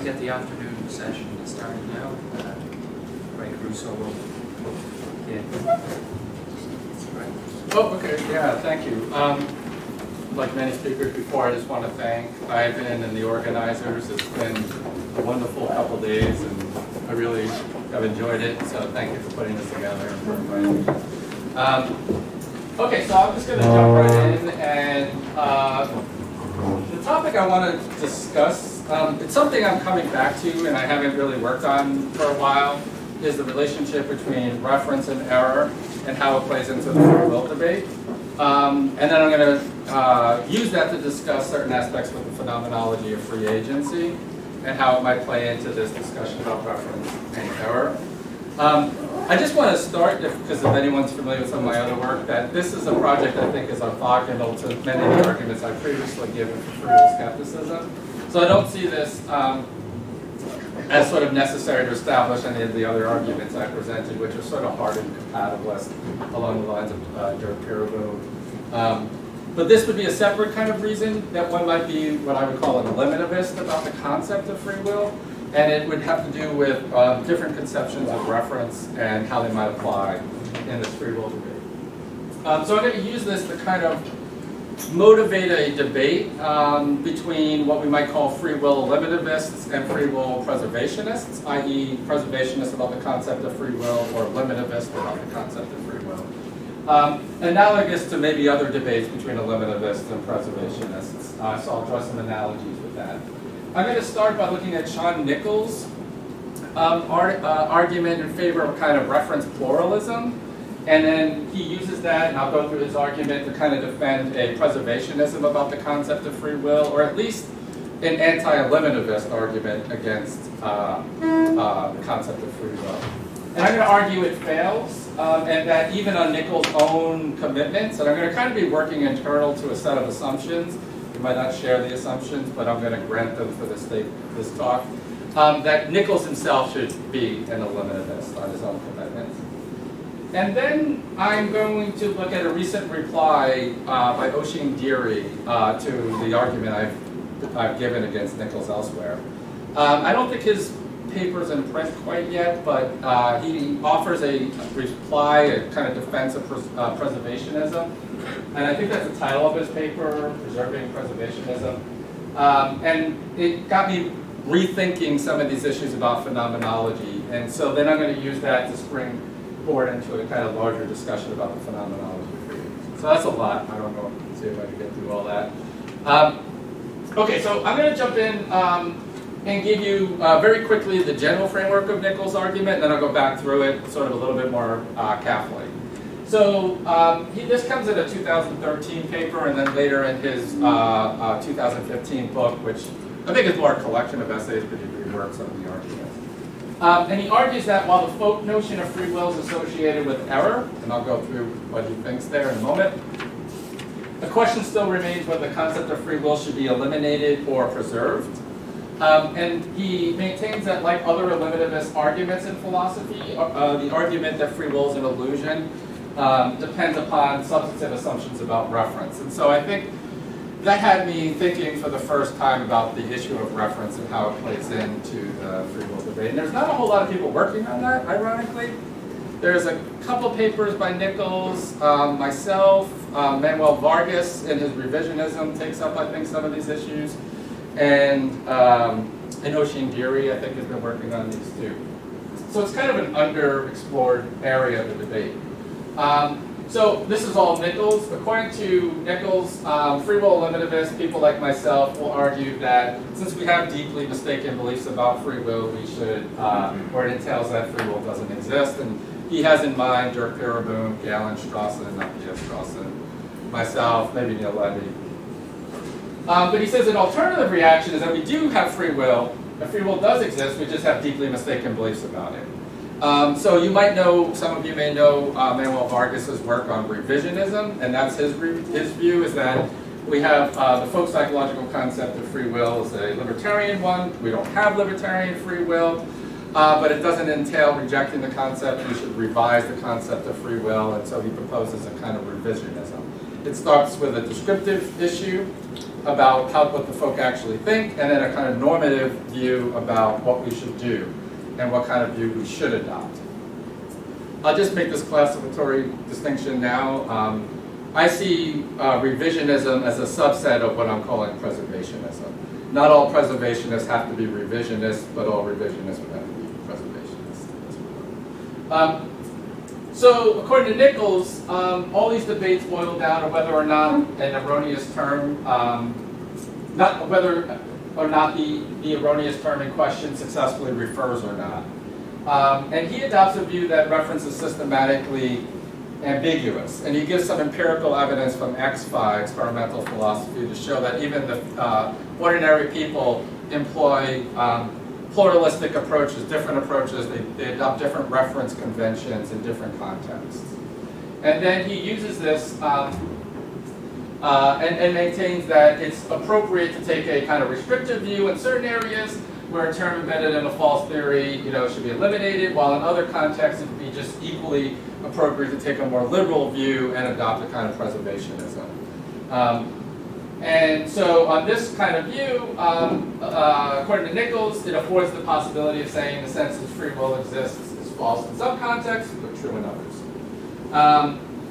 get the afternoon session started now. Gregg Caruso will begin. Oh, okay, yeah, thank you. Like many speakers before, I just want to thank Ivan and the organizers. It's been a wonderful couple days, and I really have enjoyed it, so thank you for putting this together and for inviting me. Okay, so I'm just going to jump right in, and the topic I want to discuss, it's something I'm coming back to and I haven't really worked on for a while, is the relationship between reference and error and how it plays into the free will debate. And then I'm going to use that to discuss certain aspects with the phenomenology of free agency and how it might play into this discussion about reference and error. I just want to start, because if anyone's familiar with some of my other work, that this is a project I think is orthogonal to many of the arguments I've previously given for free will skepticism. So I don't see this as sort of necessary to establish any of the other arguments I presented, which are sort of hard and compatibilist along the lines of Caruso. But this would be a separate kind of reason that one might be what I would call an eliminativist about the concept of free will, and it would have to do with different conceptions of reference and how they might apply in this free will debate. So I'm going to use this to kind of motivate a debate between what we might call free will eliminativists and free will preservationists, i.e. preservationists about the concept of free will or eliminativists about the concept of free will. Analogous to maybe other debates between eliminativists and preservationists. So I'll draw some analogies with that. I'm going to start by looking at Sean Nichols' argument in favor of kind of reference pluralism. And then he uses that, and I'll go through his argument to kind of defend a preservationism about the concept of free will, or at least an anti-eliminativist argument against the concept of free will. And I'm going to argue it fails, and that even on Nichols' own commitments, and I'm going to kind of be working internal to a set of assumptions. We might not share the assumptions, but I'm going to grant them for this talk, that Nichols himself should be an eliminativist on his own commitments. And then I'm going to look at a recent reply by Oshin Deary to the argument I've given against Nichols elsewhere. I don't think his paper's in print quite yet, but he offers a reply, a kind of defense of preservationism. And I think that's the title of his paper, Preserving Preservationism. And it got me rethinking some of these issues about phenomenology. And so then I'm going to use that to springboard into a kind of larger discussion about the phenomenology. So that's a lot. I don't know. See if I can get through all that. Okay, so I'm going to jump in and give you very quickly the general framework of Nichols' argument, and then I'll go back through it sort of a little bit more carefully. So this comes in a 2013 paper, and then later in his 2015 book, which I think is more a collection of essays, but he reworks some of the arguments. And he argues that while the folk notion of free will is associated with error, and I'll go through what he thinks there in a moment, the question still remains whether the concept of free will should be eliminated or preserved. And he maintains that, like other eliminativist arguments in philosophy, the argument that free will is an illusion depends upon substantive assumptions about reference. And so I think that had me thinking for the first time about the issue of reference and how it plays into the free will debate. And there's not a whole lot of people working on that, ironically. There's a couple papers by Nichols, myself, Manuel Vargas in his revisionism takes up, I think, some of these issues. And Oshin Deary, I think, has been working on these too. So it's kind of an underexplored area of the debate. So this is all Nichols. According to Nichols, free will eliminativists, people like myself, will argue that since we have deeply mistaken beliefs about free will, we should, or it entails that free will doesn't exist. And he has in mind Dirk Pereboom, Galen Strawson, not P.F. Strawson, myself, maybe Neil Levy. But he says an alternative reaction is that we do have free will, and free will does exist, we just have deeply mistaken beliefs about it. So you might know, some of you may know Manuel Vargas's work on revisionism, and that's his view is that we have the folk psychological concept of free will is a libertarian one. We don't have libertarian free will, but it doesn't entail rejecting the concept. We should revise the concept of free will, and so he proposes a kind of revisionism. It starts with a descriptive issue, about what the folk actually think, and then a kind of normative view about what we should do and what kind of view we should adopt. I'll just make this classificatory distinction now. I see revisionism as a subset of what I'm calling preservationism. Not all preservationists have to be revisionists, but all revisionists would have to be preservationists. So according to Nichols, all these debates boil down to whether or not an erroneous term, not whether or not the erroneous term in question successfully refers or not. And he adopts a view that reference is systematically ambiguous. And he gives some empirical evidence from XPhi, experimental philosophy, to show that even the ordinary people employ pluralistic approaches, different approaches. They adopt different reference conventions in different contexts. And then he uses this and maintains that it's appropriate to take a kind of restrictive view in certain areas where a term embedded in a false theory, should be eliminated, while in other contexts it would be just equally appropriate to take a more liberal view and adopt a kind of preservationism. And so on this kind of view, according to Nichols, it affords the possibility of saying the sense that free will exists is false in some contexts, but true in others.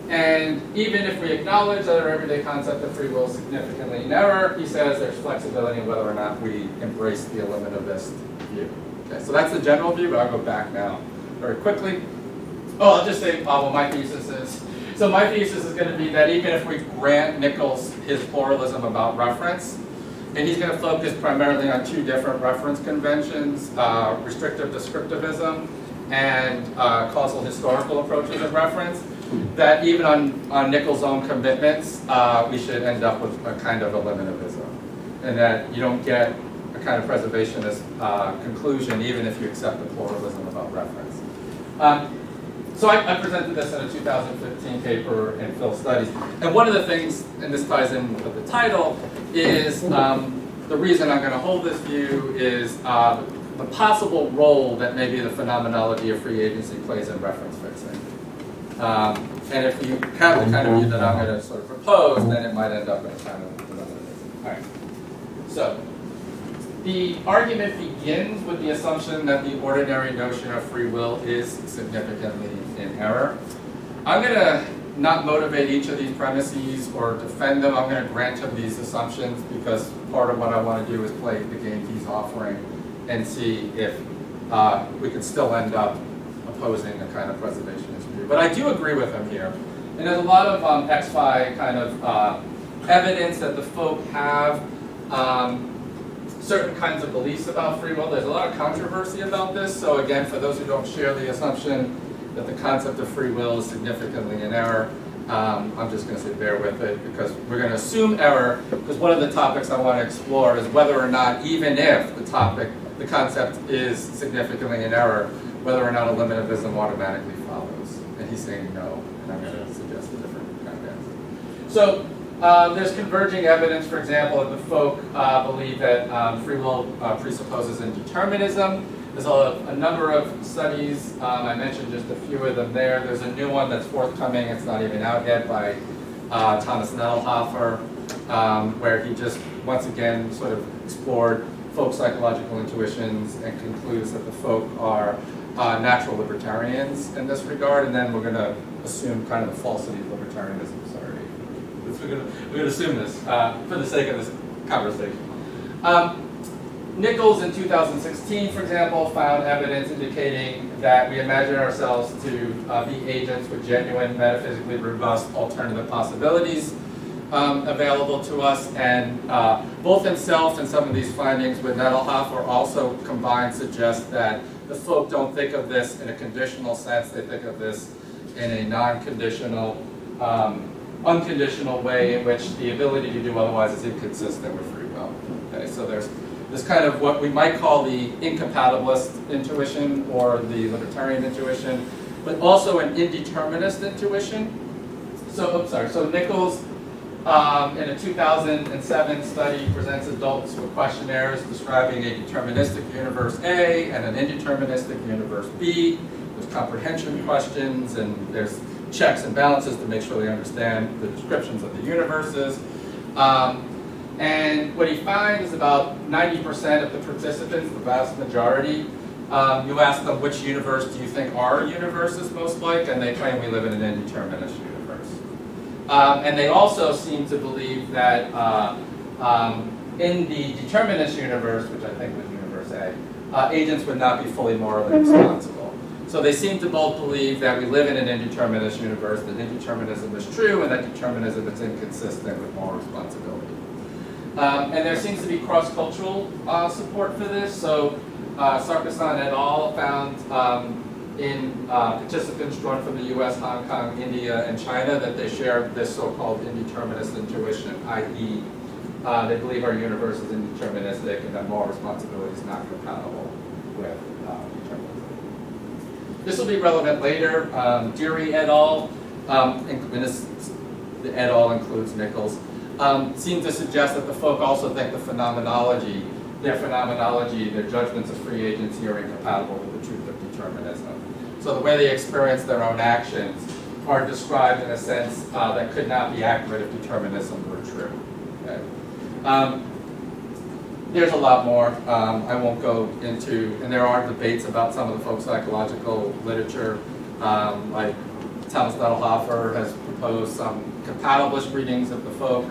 And even if we acknowledge that our everyday concept of free will is significantly in error, he says there's flexibility in whether or not we embrace the eliminativist view. Okay, so that's the general view, but I'll go back now very quickly. Oh, I'll just say what my thesis is. So my thesis is going to be that even if we grant Nichols his pluralism about reference, and he's going to focus primarily on two different reference conventions, restrictive descriptivism and causal historical approaches of reference, that even on Nichols' own commitments, we should end up with a kind of eliminativism, and that you don't get a kind of preservationist conclusion even if you accept the pluralism about reference. So I presented this in a 2015 paper in Phil Studies, and one of the things, and this ties in with the title, is the reason I'm going to hold this view is the possible role that maybe the phenomenology of free agency plays in reference fixing. And if you have the kind of view that I'm going to sort of propose, then it might end up in a kind of eliminativism. All right. So the argument begins with the assumption that the ordinary notion of free will is significantly in error. I'm going to not motivate each of these premises or defend them. I'm going to grant him these assumptions because part of what I want to do is play the game he's offering and see if we could still end up opposing a kind of preservationist view. But I do agree with him here. And there's a lot of XPhi kind of evidence that the folk have certain kinds of beliefs about free will. There's a lot of controversy about this. So again, for those who don't share the assumption that the concept of free will is significantly in error, I'm just going to say bear with it because we're going to assume error because one of the topics I want to explore is whether or not, even if the concept is significantly in error, whether or not eliminativism automatically follows. And he's saying no, and I'm going to suggest a different kind of answer. So there's converging evidence, for example, that the folk believe that free will presupposes indeterminism. There's a number of studies, I mentioned just a few of them there. There's a new one that's forthcoming, it's not even out yet, by Thomas Nettelhofer, where he just, once again, sort of explored folk psychological intuitions and concludes that the folk are natural libertarians in this regard, and then we're going to assume kind of the falsity of libertarianism. Sorry, we're going to assume this for the sake of this conversation. Nichols in 2016, for example, found evidence indicating that we imagine ourselves to be agents with genuine, metaphysically robust alternative possibilities available to us, and both himself and some of these findings with Nettelhofer also combined suggest that the folk don't think of this in a conditional sense, they think of this in a non-conditional, unconditional way in which the ability to do otherwise is inconsistent with free will. Okay, so there's this kind of what we might call the incompatibilist intuition or the libertarian intuition, but also an indeterminist intuition. So Nichols in a 2007 study presents adults with questionnaires describing a deterministic universe A and an indeterministic universe B. There's comprehension questions and there's checks and balances to make sure they understand the descriptions of the universes. And what he finds is about 90% of the participants, the vast majority, you ask them which universe do you think our universe is most like, and they claim we live in an indeterminist universe. And they also seem to believe that in the determinist universe, which I think was universe A, agents would not be fully morally responsible. So they seem to both believe that we live in an indeterminist universe, that indeterminism is true, and that determinism is inconsistent with moral responsibility. And there seems to be cross-cultural support for this. So Sarkisyan et al. Found in participants drawn from the US, Hong Kong, India, and China that they share this so-called indeterminist intuition, i.e. They believe our universe is indeterministic and that moral responsibility is not compatible with determinism. This will be relevant later. Deary et al., and this, the et al. Includes Nichols, seem to suggest that the folk also think the phenomenology, their judgments of free agency are incompatible with the truth of determinism. So the way they experience their own actions are described in a sense that could not be accurate if determinism were true. Okay? There's a lot more I won't go into, and there are debates about some of the folk psychological literature, like Thomas Nettelhofer has proposed some compatibilist readings of the folk.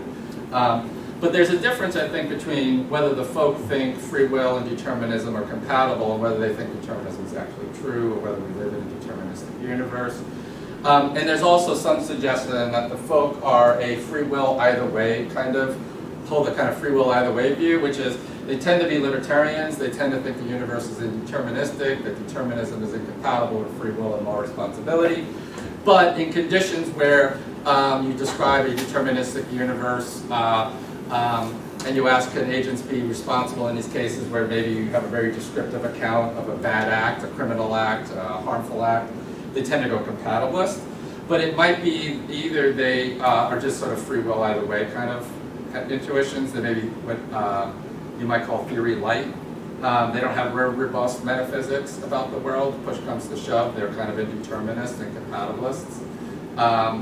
But there's a difference, I think, between whether the folk think free will and determinism are compatible and whether they think determinism is actually true or whether we live in a deterministic universe. And there's also some suggestion that the folk are a free will either way hold a kind of free will either way view, which is they tend to be libertarians, they tend to think the universe is indeterministic, that determinism is incompatible with free will and moral responsibility. But in conditions where you describe a deterministic universe and you ask can agents be responsible in these cases where maybe you have a very descriptive account of a bad act, a criminal act, a harmful act, they tend to go compatibilist. But it might be either they are just sort of free will either way kind of intuitions, that maybe what you might call theory light. They don't have very robust metaphysics about the world. Push comes to shove, they're kind of indeterminists and compatibilists.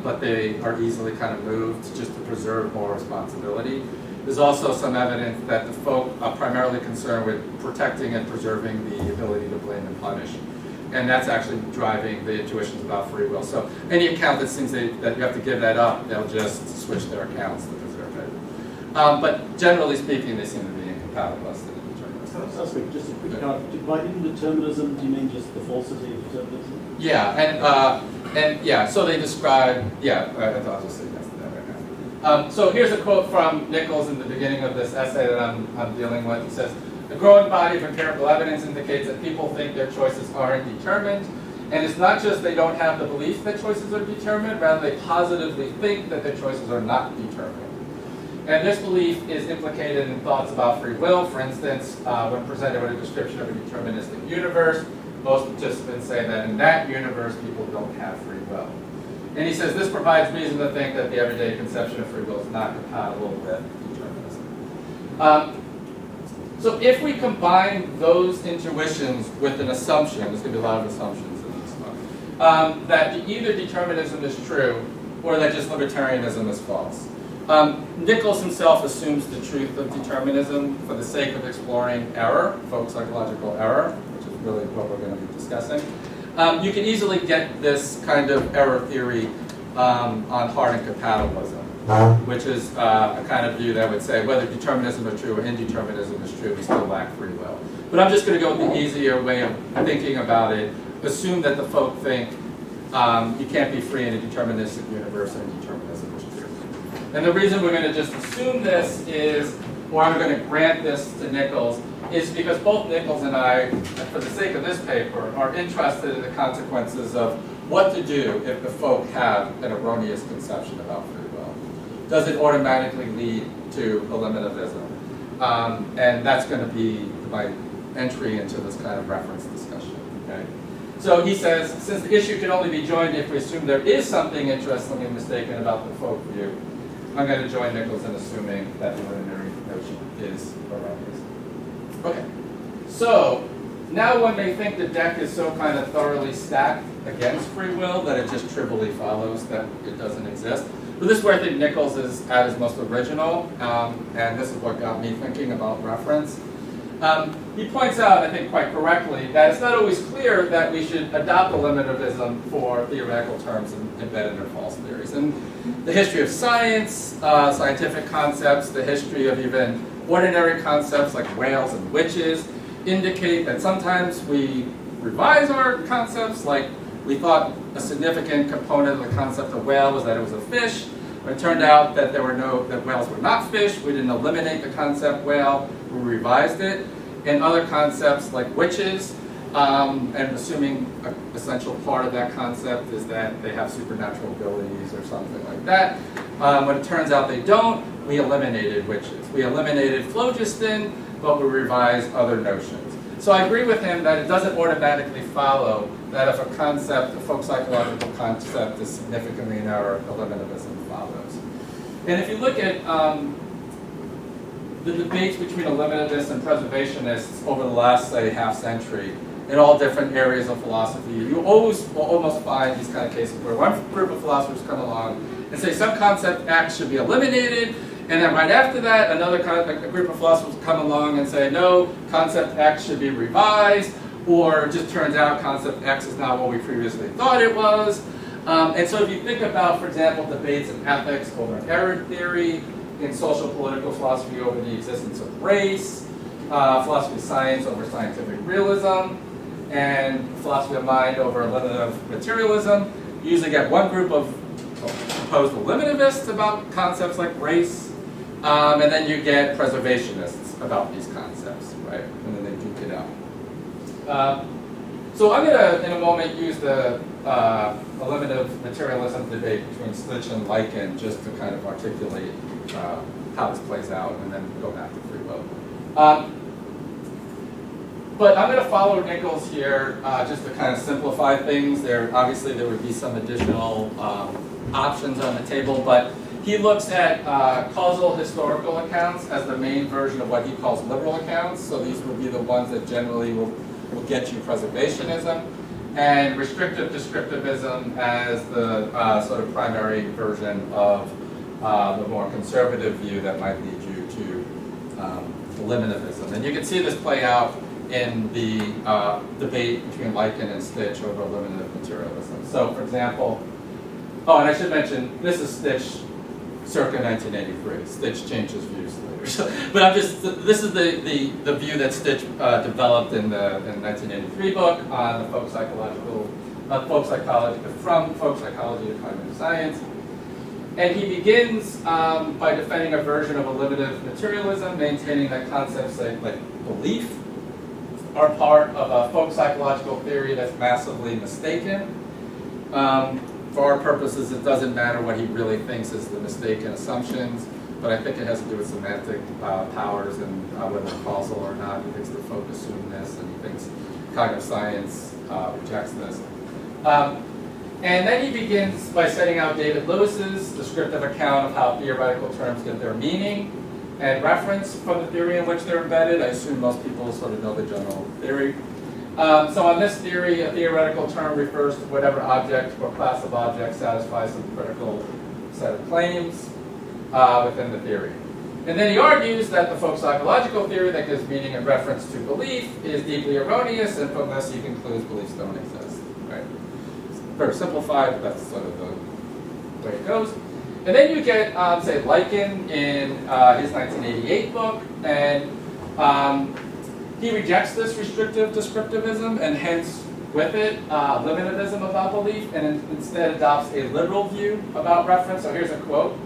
But they are easily kind of moved just to preserve moral responsibility. There's also some evidence that the folk are primarily concerned with protecting and preserving the ability to blame and punish. And that's actually driving the intuitions about free will. So any account that seems that you have to give that up, they'll just switch their accounts to preserve it. But generally speaking, they seem to be incompatibilist and indeterminist. That's quick, just a quick comment. By indeterminism, do you mean just the falsity of determinism? Yeah, and yeah, so they describe, I thought I was just saying yes to that right now. So here's a quote from Nichols in the beginning of this essay that I'm dealing with. He says, "A growing body of empirical evidence indicates that people think their choices aren't determined, and it's not just they don't have the belief that choices are determined, rather they positively think that their choices are not determined. And this belief is implicated in thoughts about free will. For instance, when presented with a description of a deterministic universe, most participants say that in that universe, people don't have free will. And he says this provides reason to think that the everyday conception of free will is not compatible with determinism." So if we combine those intuitions with an assumption, there's going to be a lot of assumptions in this book, that either determinism is true or that just libertarianism is false. Nichols himself assumes the truth of determinism for the sake of exploring error, folk psychological error, which is really what we're going to be discussing. You can easily get this kind of error theory on Harding compatibilism, which is a kind of view that would say whether determinism is true or indeterminism is true, we still lack free will. But I'm just going to go with the easier way of thinking about it. Assume that the folk think you can't be free in a deterministic universe and determinism is true. And the reason we're going to just assume this is, or I'm going to grant this to Nichols, is because both Nichols and I, for the sake of this paper, are interested in the consequences of what to do if the folk have an erroneous conception about free will. Does it automatically lead to eliminativism? And that's going to be my entry into this kind of reference discussion. Okay? So he says, since the issue can only be joined if we assume there is something interestingly mistaken about the folk view, I'm going to join Nichols in assuming that the ordinary notion is erroneous. Okay, so Now one may think the deck is so kind of thoroughly stacked against free will that it just trivially follows that it doesn't exist. But this is where I think Nichols is at his most original, and this is what got me thinking about reference. He points out, I think quite correctly, that it's not always clear that we should adopt eliminativism for theoretical terms embedded in false theories. And the history of science, scientific concepts, the history of even ordinary concepts like whales and witches indicate that sometimes we revise our concepts, like we thought a significant component of the concept of whale was that it was a fish. It turned out that that whales were not fish. We didn't eliminate the concept whale, we revised it. And other concepts like witches, and assuming an essential part of that concept is that they have supernatural abilities or something like that. When it turns out they don't, we eliminated witches. We eliminated phlogiston, but we revised other notions. So I agree with him that it doesn't automatically follow that if a concept, a folk psychological concept is significantly narrow, eliminativism follows. And if you look at the debates between eliminativists and preservationists over the last, say, half century in all different areas of philosophy, you always will almost find these kind of cases where one group of philosophers come along and say some concept X should be eliminated, and then right after that, a group of philosophers come along and say, no, concept X should be revised, or it just turns out concept X is not what we previously thought it was. And so if you think about, for example, debates in ethics over error theory, in social political philosophy over the existence of race, philosophy of science over scientific realism, and philosophy of mind over eliminative materialism, you usually get one group of proposed eliminativists about concepts like race, and then you get preservationists about these concepts, right? And then they duke it out. So I'm going to, in a moment, use the eliminative materialism debate between Stitch and Lycan just to kind of articulate how this plays out, and then go back to free will. But I'm going to follow Nichols here just to kind of simplify things. Obviously there would be some additional options on the table, but he looks at causal historical accounts as the main version of what he calls liberal accounts. So these would be the ones that generally will get you preservationism, and restrictive descriptivism as the sort of primary version of the more conservative view that might lead you to eliminativism. And you can see this play out in the debate between Lycan and Stitch over eliminative materialism. So, for example, oh, and I should mention, this is Stitch circa 1983. Stitch changed his views later. So, but this is the view that Stitch developed in the 1983 book on the folk psychology, from folk psychology to cognitive science. And he begins by defending a version of eliminative materialism, maintaining that concepts like belief are part of a folk psychological theory that's massively mistaken. For our purposes, it doesn't matter what he really thinks is the mistaken assumptions, but I think it has to do with semantic powers and whether causal or not. He thinks the folk assume this, and he thinks cognitive science rejects this. And then he begins by setting out David Lewis's descriptive account of how theoretical terms get their meaning and reference from the theory in which they're embedded. I assume most people sort of know the general theory. So on this theory, a theoretical term refers to whatever object or class of objects satisfies some critical set of claims within the theory. And then he argues that the folk psychological theory that gives meaning and reference to belief is deeply erroneous, and from this he concludes beliefs don't exist. Right? Very simplified, but that's sort of the way it goes. And then you get, say, Lycan in his 1988 book, and he rejects this restrictive descriptivism, and hence, with it, liminativism about belief, and instead adopts a liberal view about reference. So here's a quote.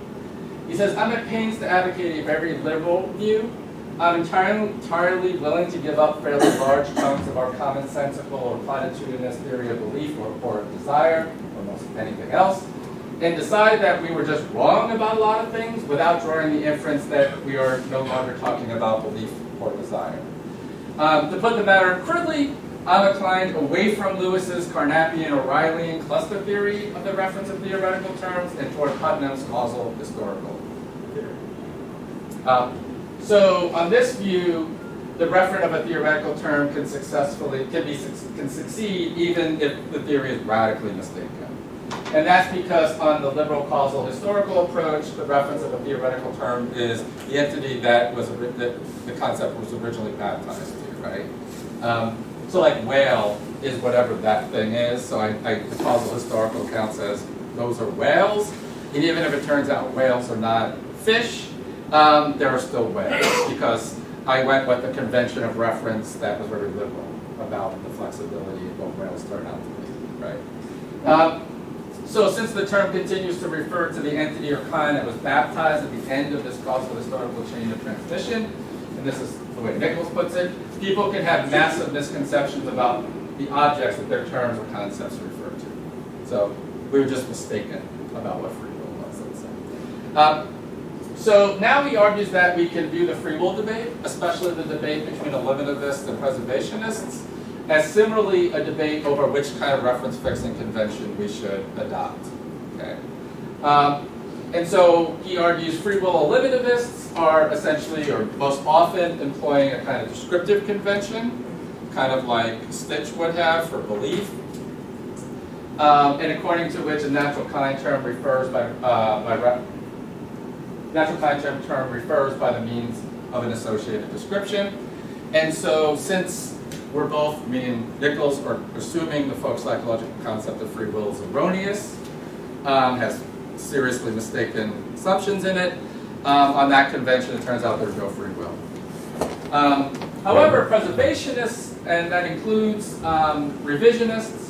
He says, "I'm at pains to advocate a very liberal view. I'm entirely willing to give up fairly large chunks of our commonsensical or platitudinous theory of belief or desire, or most anything else, and decide that we were just wrong about a lot of things without drawing the inference that we are no longer talking about belief or desire. To put the matter crudely, I'm inclined away from Lewis's Carnapian-O'Reillyan cluster theory of the reference of theoretical terms and toward Putnam's causal historical theory." So on this view, the referent of a theoretical term can succeed even if the theory is radically mistaken. And that's because on the liberal causal historical approach, the reference of a theoretical term is the entity that the concept was originally baptized to, right? So like whale is whatever that thing is. So the causal historical account says those are whales. And even if it turns out whales are not fish, there are still whales because I went with the convention of reference that was very liberal about the flexibility of what whales turn out to be, right? So since the term continues to refer to the entity or kind that was baptized at the end of this causal historical chain of transmission, and this is the way Nichols puts it, people can have massive misconceptions about the objects that their terms or concepts refer to. So we were just mistaken about what free will was, let's say. So now he argues that we can view the free will debate, especially the debate between eliminativists and preservationists, as similarly a debate over which kind of reference fixing convention we should adopt. Okay? And so he argues free will eliminativists are essentially, or most often, employing a kind of descriptive convention, kind of like Stitch would have for belief, and according to which a natural kind term refers by the means of an associated description. And so since we're both, me and Nichols, are assuming the folk psychological concept of free will is erroneous, has seriously mistaken assumptions in it. On that convention, it turns out there's no free will. However, preservationists, and that includes revisionists,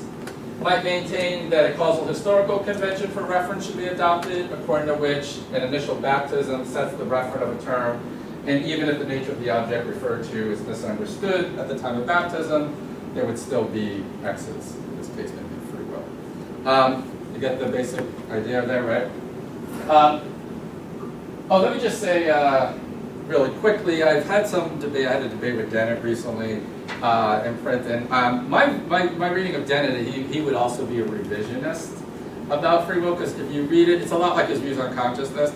might maintain that a causal historical convention for reference should be adopted, according to which an initial baptism sets the referent of a term, and even if the nature of the object referred to is misunderstood at the time of baptism, there would still be X's, in this case maybe free will. You get the basic idea there, right? Let me just say really quickly, I've had some debate, I had a debate with Dennett recently in print, and my reading of Dennett, he would also be a revisionist about free will, because if you read it, it's a lot like his views on consciousness.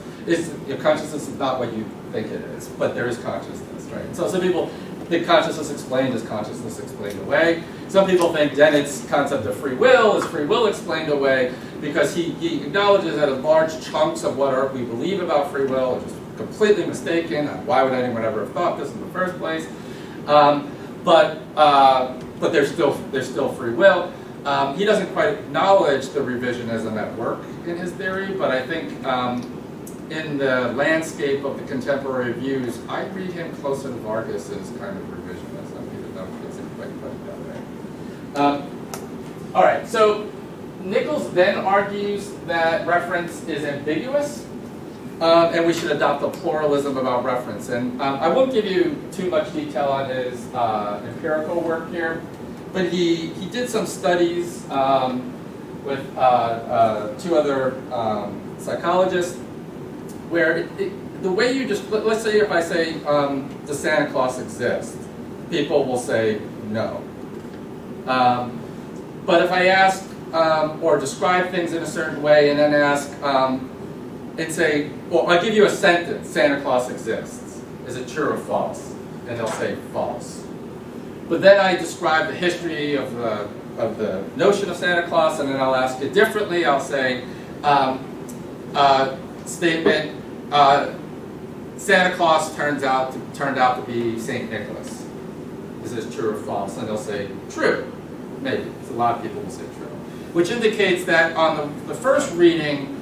Your consciousness is not what you think it is, but there is consciousness, right? So some people think consciousness explained is consciousness explained away. Some people think Dennett's concept of free will is free will explained away, because he acknowledges that large chunks of what we believe about free will are just completely mistaken. Why would anyone ever have thought this in the first place? But there's still free will. He doesn't quite acknowledge the revisionism at work in his theory, but I think in the landscape of the contemporary views, I read him closer to Vargas's kind of revisionism, even though he doesn't quite put it that way. All right, so Nichols then argues that reference is ambiguous, and we should adopt a pluralism about reference. And I won't give you too much detail on his empirical work here, but he did some studies with two other psychologists, where the way you just, let's say if I say, does Santa Claus exist? People will say no. But if I ask or describe things in a certain way and then ask and say, well, I give you a sentence, Santa Claus exists. Is it true or false? And they'll say false. But then I describe the history of the notion of Santa Claus, and then I'll ask it differently. I'll say, statement, Santa Claus turned out to be St. Nicholas. Is this true or false? And they'll say true. Maybe. So a lot of people will say true. Which indicates that on the first reading,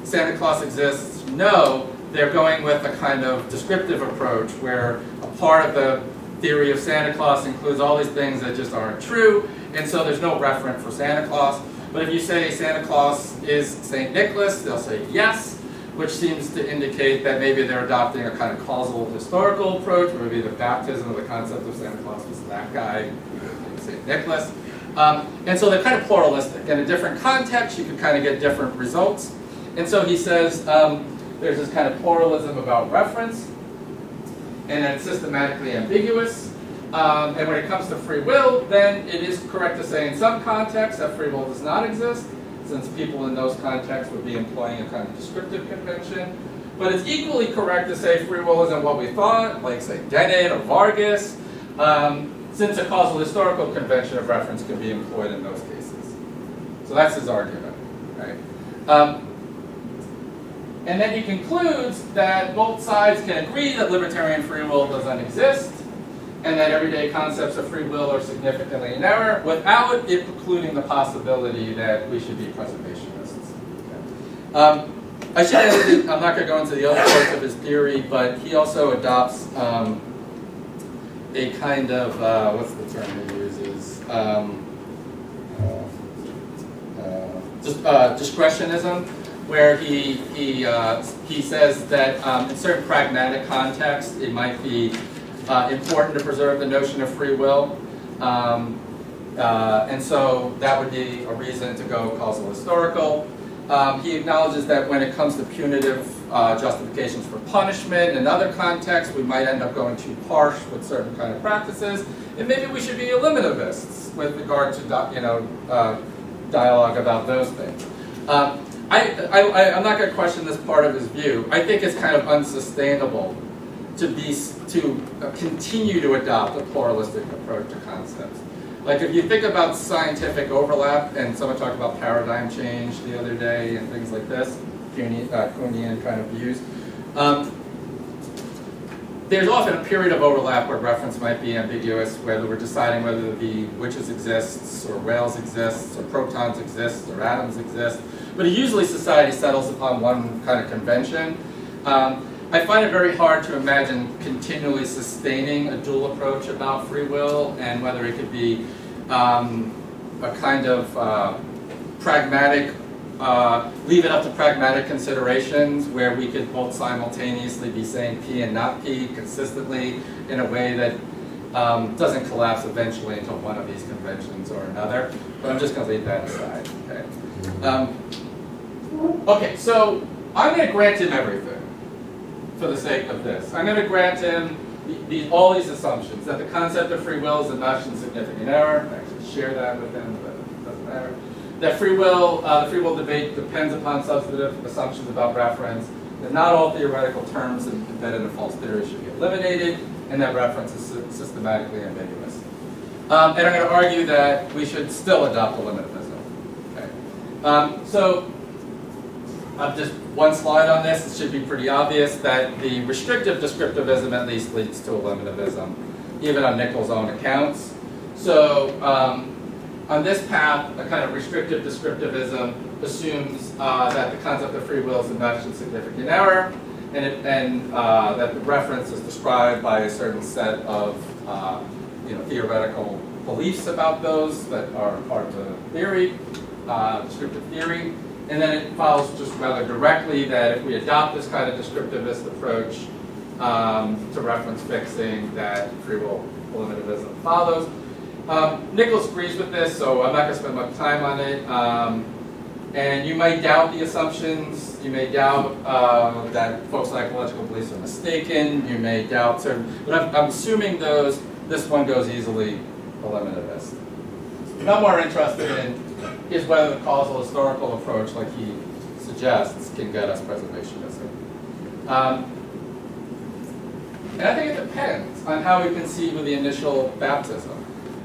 Santa Claus exists, no, they're going with a kind of descriptive approach where a part of the theory of Santa Claus includes all these things that just aren't true, and so there's no referent for Santa Claus. But if you say Santa Claus is St. Nicholas, they'll say yes, which seems to indicate that maybe they're adopting a kind of causal historical approach, where maybe the baptism of the concept of Santa Claus was that guy, St. Nicholas. And so they're kind of pluralistic. In a different context, you can kind of get different results. And so he says there's this kind of pluralism about reference, and then it's systematically ambiguous. And when it comes to free will, then it is correct to say in some contexts that free will does not exist, since people in those contexts would be employing a kind of descriptive convention. But it's equally correct to say free will isn't what we thought, like say Dennett or Vargas, since a causal historical convention of reference could be employed in those cases. So that's his argument, right? And then he concludes that both sides can agree that libertarian free will doesn't exist, and that everyday concepts of free will are significantly in error, without it precluding the possibility that we should be preservationists. Okay. I should add, I'm not going to go into the other parts of his theory, but he also adopts a kind of, what's the term he uses? Discretionism, where he says that in certain pragmatic contexts, it might be important to preserve the notion of free will. And so that would be a reason to go causal historical. He acknowledges that when it comes to punitive justifications for punishment in other contexts, we might end up going too harsh with certain kind of practices, and maybe we should be eliminativists with regard to dialogue about those things. I'm not going to question this part of his view. I think it's kind of unsustainable to continue to adopt a pluralistic approach to concepts. Like if you think about scientific overlap, and someone talked about paradigm change the other day and things like this, Kuhnian kind of views, there's often a period of overlap where reference might be ambiguous, whether we're deciding whether the witches exists, or whales exists, or protons exist, or atoms exist. But usually society settles upon one kind of convention. I find it very hard to imagine continually sustaining a dual approach about free will, and whether it could be a kind of pragmatic, leave it up to pragmatic considerations where we could both simultaneously be saying P and not P consistently in a way that doesn't collapse eventually into one of these conventions or another. But I'm just going to leave that aside. Okay. Okay, so I'm going to grant him everything for the sake of this. I'm going to grant him all these assumptions, that the concept of free will is a not insignificant error. I actually share that with him, but it doesn't matter. That free will, the free will debate depends upon substantive assumptions about reference, that not all theoretical terms embedded in a false theory should be eliminated, and that reference is systematically ambiguous. And I'm going to argue that we should still adopt eliminativism. Okay. So just one slide on this. It should be pretty obvious that the restrictive descriptivism at least leads to eliminativism, even on Nichols' own accounts. So on this path, a kind of restrictive descriptivism assumes that the concept of free will is a not insignificant error, and that the reference is described by a certain set of theoretical beliefs about those that are part of the theory, descriptive theory. And then it follows just rather directly that if we adopt this kind of descriptivist approach to reference fixing, that free will eliminativism follows. Nichols agrees with this, so I'm not going to spend much time on it. And you might doubt the assumptions. You may doubt that folks' psychological beliefs are mistaken. You may doubt certain, but I'm assuming this one goes easily eliminativist. What I'm more interested in is whether the causal historical approach, like he suggests, can get us preservationism. And I think it depends on how we conceive of the initial baptism.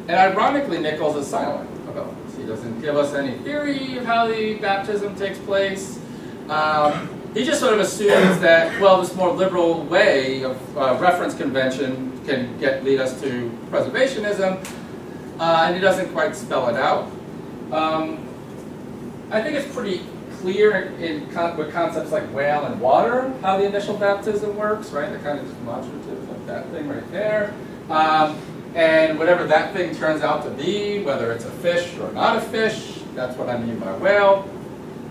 And ironically, Nichols is silent about this. He doesn't give us any theory of how the baptism takes place. He just sort of assumes that, well, this more liberal way of reference convention can lead us to preservationism, and he doesn't quite spell it out. I think it's pretty clear with concepts like whale and water how the initial baptism works, right? They're kind of just demonstrative, like that thing right there. And whatever that thing turns out to be, whether it's a fish or not a fish, that's what I mean by whale.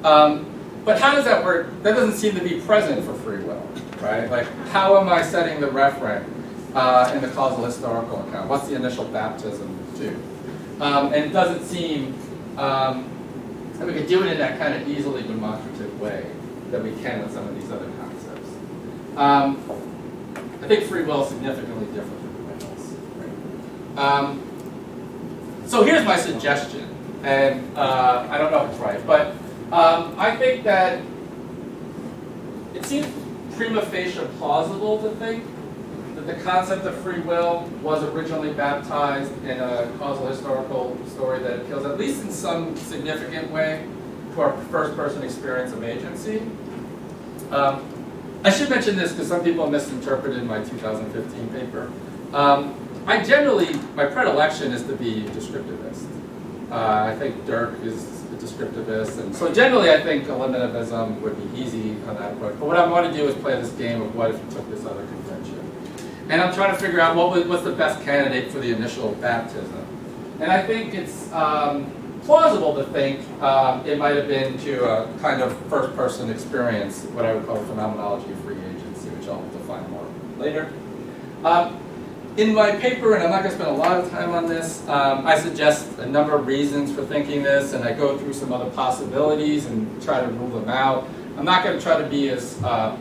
But how does that work? That doesn't seem to be present for free will, right? Like, how am I setting the referent in the causal historical account? What's the initial baptism do? And it doesn't seem that we could do it in that kind of easily demonstrative way that we can with some of these other concepts. I think free will is significantly different from whales. Right? So here's my suggestion, and I don't know if it's right, but I think that it seems prima facie plausible to think that the concept of free will was originally baptized in a causal historical story that appeals, at least in some significant way, to our first-person experience of agency. I should mention this because some people misinterpreted my 2015 paper. My predilection is to be descriptivist. I think Dirk is a descriptivist, and so generally I think eliminativism would be easy on that approach. But what I want to do is play this game of what if you took this other convention. And I'm trying to figure out what's the best candidate for the initial baptism. And I think it's plausible to think it might have been to a kind of first-person experience, what I would call phenomenology of free agency, which I'll define more later. In my paper, and I'm not going to spend a lot of time on this, I suggest a number of reasons for thinking this, and I go through some other possibilities and try to rule them out. I'm not going to try to be as,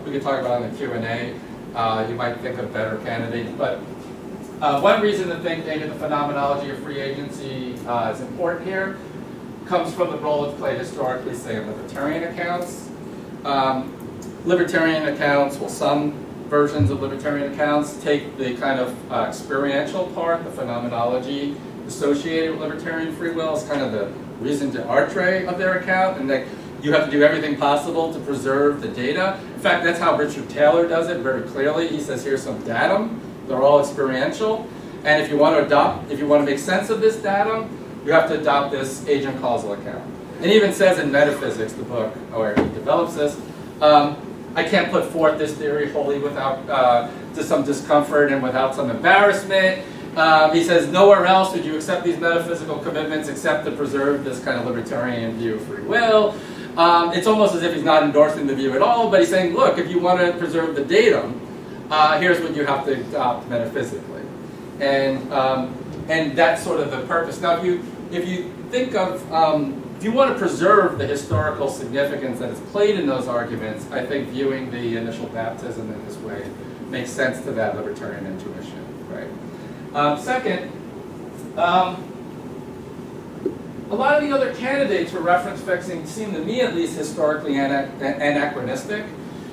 we could talk about in the Q&A, you might think of better candidates, but one reason to think maybe the phenomenology of free agency is important here comes from the role it's played historically, say, in libertarian accounts. Libertarian accounts, well, some versions of libertarian accounts take the kind of experiential part, the phenomenology associated with libertarian free will as kind of the raison d'etre of their account, and that you have to do everything possible to preserve the data. In fact, that's how Richard Taylor does it very clearly. He says, here's some datum, they're all experiential, and if you want to make sense of this datum, you have to adopt this agent causal account. And he even says in Metaphysics, the book where he develops this, I can't put forth this theory wholly without just some discomfort and without some embarrassment. He says, nowhere else would you accept these metaphysical commitments except to preserve this kind of libertarian view of free will. It's almost as if he's not endorsing the view at all, but he's saying, look, if you want to preserve the datum, here's what you have to adopt metaphysically. And that's sort of the purpose. Now, if you think of, if you want to preserve the historical significance that is played in those arguments, I think viewing the initial baptism in this way makes sense to that libertarian intuition, right? Second, a lot of the other candidates for reference fixing seem to me at least historically anachronistic.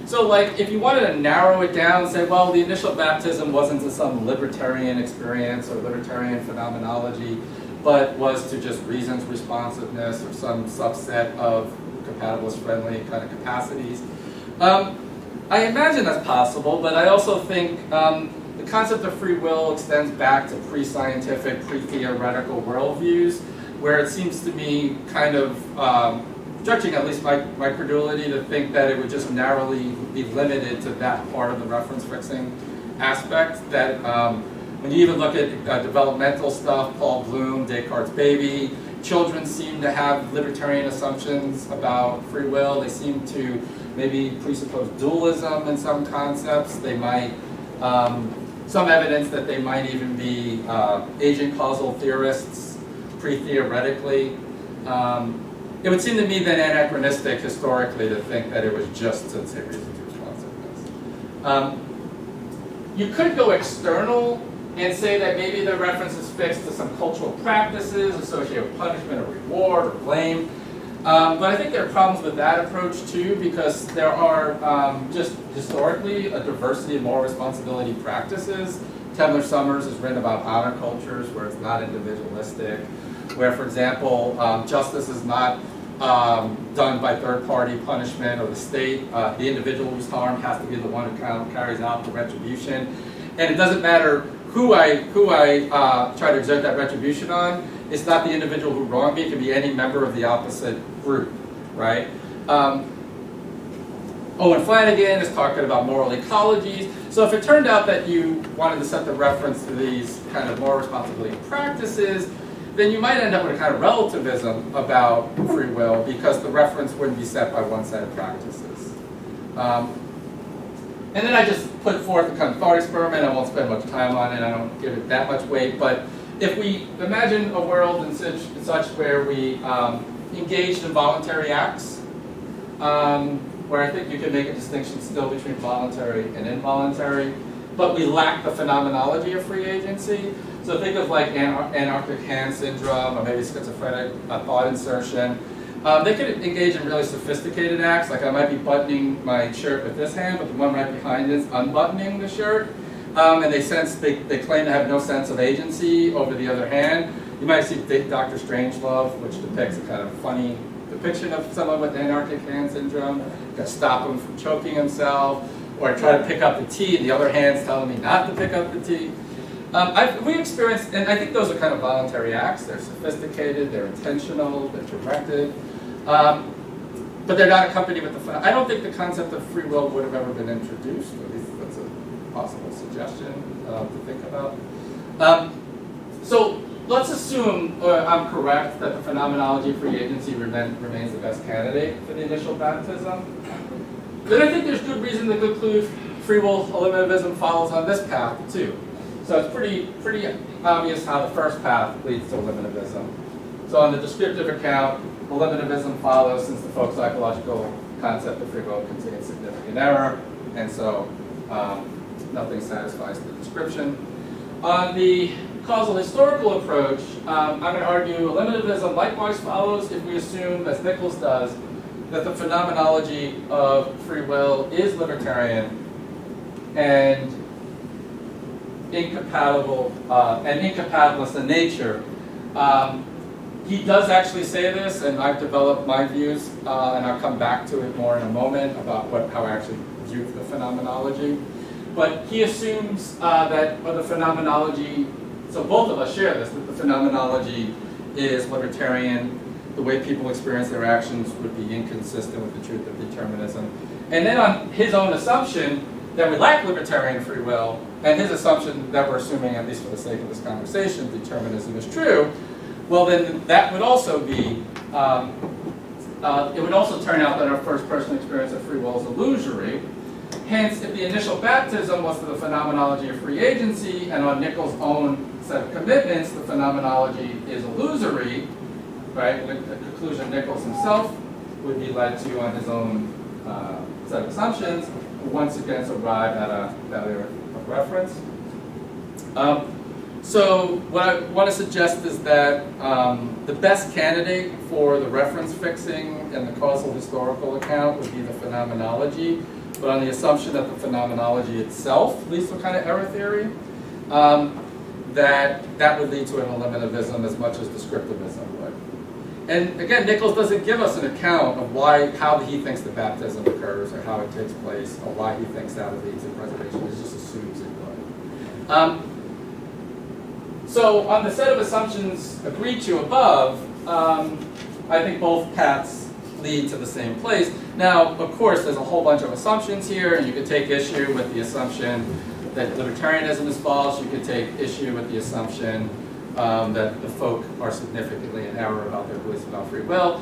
So like if you wanted to narrow it down and say, well, the initial baptism wasn't to some libertarian experience or libertarian phenomenology, but was to just reasons responsiveness or some subset of compatibilist-friendly kind of capacities. I imagine that's possible, but I also think the concept of free will extends back to pre-scientific, pre-theoretical worldviews, where it seems to me kind of stretching at least my credulity to think that it would just narrowly be limited to that part of the reference fixing aspect. That when you even look at developmental stuff, Paul Bloom, Descartes' baby, children seem to have libertarian assumptions about free will. They seem to maybe presuppose dualism in some concepts. They might, some evidence that they might even be agent causal theorists pre-theoretically. It would seem to me then anachronistic historically to think that it was just to say reasons responsiveness. You could go external and say that maybe the reference is fixed to some cultural practices associated with punishment or reward or blame. But I think there are problems with that approach too, because there are just historically a diversity of moral responsibility practices. Temler Summers has written about honor cultures where it's not individualistic, where, for example, justice is not done by third-party punishment or the state. The individual who's harmed has to be the one who carries out the retribution. And it doesn't matter who I try to exert that retribution on. It's not the individual who wronged me. It can be any member of the opposite group, right? Owen Flanagan is talking about moral ecologies. So if it turned out that you wanted to set the reference to these kind of moral responsibility practices, then you might end up with a kind of relativism about free will because the reference wouldn't be set by one set of practices. And then I just put forth a kind of thought experiment. I won't spend much time on it. I don't give it that much weight. But if we imagine a world in such where we engaged in voluntary acts, where I think you can make a distinction still between voluntary and involuntary, but we lack the phenomenology of free agency. So think of like anarchic hand syndrome or maybe schizophrenic thought insertion. They could engage in really sophisticated acts, like I might be buttoning my shirt with this hand, but the one right behind is unbuttoning the shirt. and they claim to have no sense of agency. Over the other hand, you might see Dr. Strangelove, which depicts a kind of funny depiction of someone with anarchic hand syndrome, to stop him from choking himself, or try to pick up the tea, and the other hand's telling me not to pick up the tea. We experienced, and I think those are kind of voluntary acts. They're sophisticated, they're intentional, they're directed, but they're not accompanied with the. I don't think the concept of free will would have ever been introduced. At least that's a possible suggestion to think about. So let's assume I'm correct that the phenomenology of free agency remains the best candidate for the initial baptism. Then I think there's good reason to conclude free will eliminativism follows on this path too. So it's pretty obvious how the first path leads to eliminativism. So on the descriptive account, eliminativism follows since the folk psychological concept of free will contains significant error, and so nothing satisfies the description. On the causal historical approach, I'm going to argue eliminativism likewise follows if we assume, as Nichols does, that the phenomenology of free will is libertarian and incompatibilist in nature. He does actually say this, and I've developed my views, and I'll come back to it more in a moment about how I actually view the phenomenology. But he assumes that the phenomenology, so both of us share this, that the phenomenology is libertarian. The way people experience their actions would be inconsistent with the truth of determinism. And then on his own assumption that we lack libertarian free will, and his assumption that we're assuming, at least for the sake of this conversation, determinism is true, well then that would also be, it would also turn out that our first person experience of free will is illusory. Hence, if the initial baptism was to the phenomenology of free agency, and on Nichols' own set of commitments, the phenomenology is illusory, right? The conclusion Nichols himself would be led to on his own set of assumptions, once again arrive at a value of reference. So what I want to suggest is that the best candidate for the reference fixing and the causal historical account would be the phenomenology, but on the assumption that the phenomenology itself leads to a kind of error theory, that would lead to an eliminativism as much as descriptivism would. And again, Nichols doesn't give us an account of how he thinks the baptism occurs or how it takes place or why he thinks that would lead to preservation. He just assumes it would. So on the set of assumptions agreed to above, I think both paths lead to the same place. Now, of course, there's a whole bunch of assumptions here, and you could take issue with the assumption that libertarianism is false. You could take issue with the assumption that the folk are significantly in error about their beliefs about free will.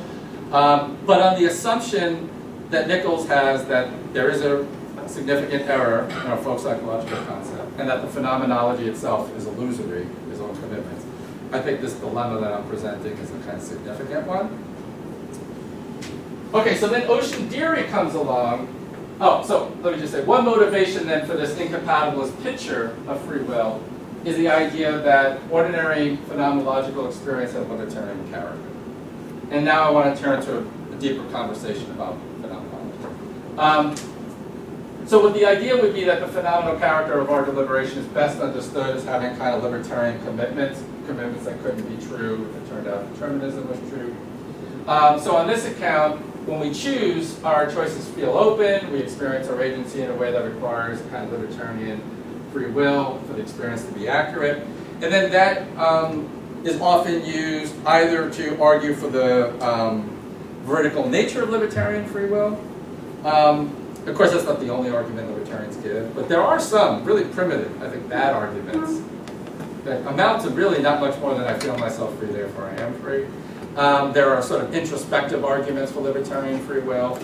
But on the assumption that Nichols has that there is a significant error in our folk psychological concept, and that the phenomenology itself is illusory, his own commitments, I think this dilemma that I'm presenting is a kind of significant one. Okay, so then Ocean Deary comes along. Oh, so let me just say, one motivation then for this incompatibilist picture of free will is the idea that ordinary phenomenological experience has libertarian character. And now I want to turn to a deeper conversation about phenomenology. So what the idea would be that the phenomenal character of our deliberation is best understood as having kind of libertarian commitments that couldn't be true if it turned out determinism was true. So on this account, when we choose, our choices feel open, we experience our agency in a way that requires a kind of libertarian free will for the experience to be accurate. And then that is often used either to argue for the vertical nature of libertarian free will. Of course, that's not the only argument libertarians give, but there are some really primitive, I think, bad arguments that amount to really not much more than I feel myself free, therefore I am free. There are sort of introspective arguments for libertarian free will.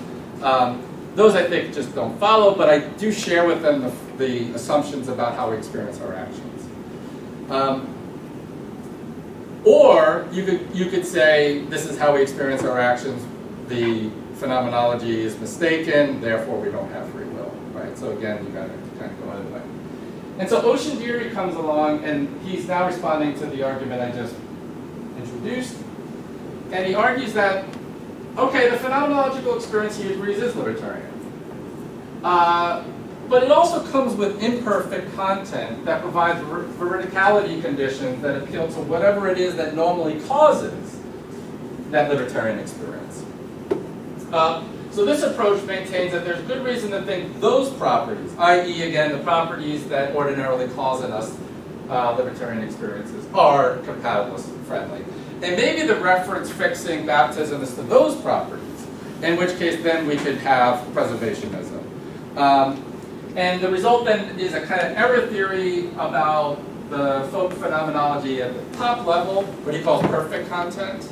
Those I think just don't follow, but I do share with them the assumptions about how we experience our actions. Or you could say this is how we experience our actions. The phenomenology is mistaken, therefore we don't have free will, right? So again, you got to kind of go either way. And so Ocean Deary comes along, and he's now responding to the argument I just introduced, and he argues that, okay, the phenomenological experience he agrees is libertarian. But it also comes with imperfect content that provides veridicality conditions that appeal to whatever it is that normally causes that libertarian experience. So this approach maintains that there's good reason to think those properties, i.e. again the properties that ordinarily cause in us libertarian experiences, are compatibilist friendly. And maybe the reference fixing baptism is to those properties, in which case then we could have preservationism. And the result then is a kind of error theory about the folk phenomenology at the top level, what he calls perfect content.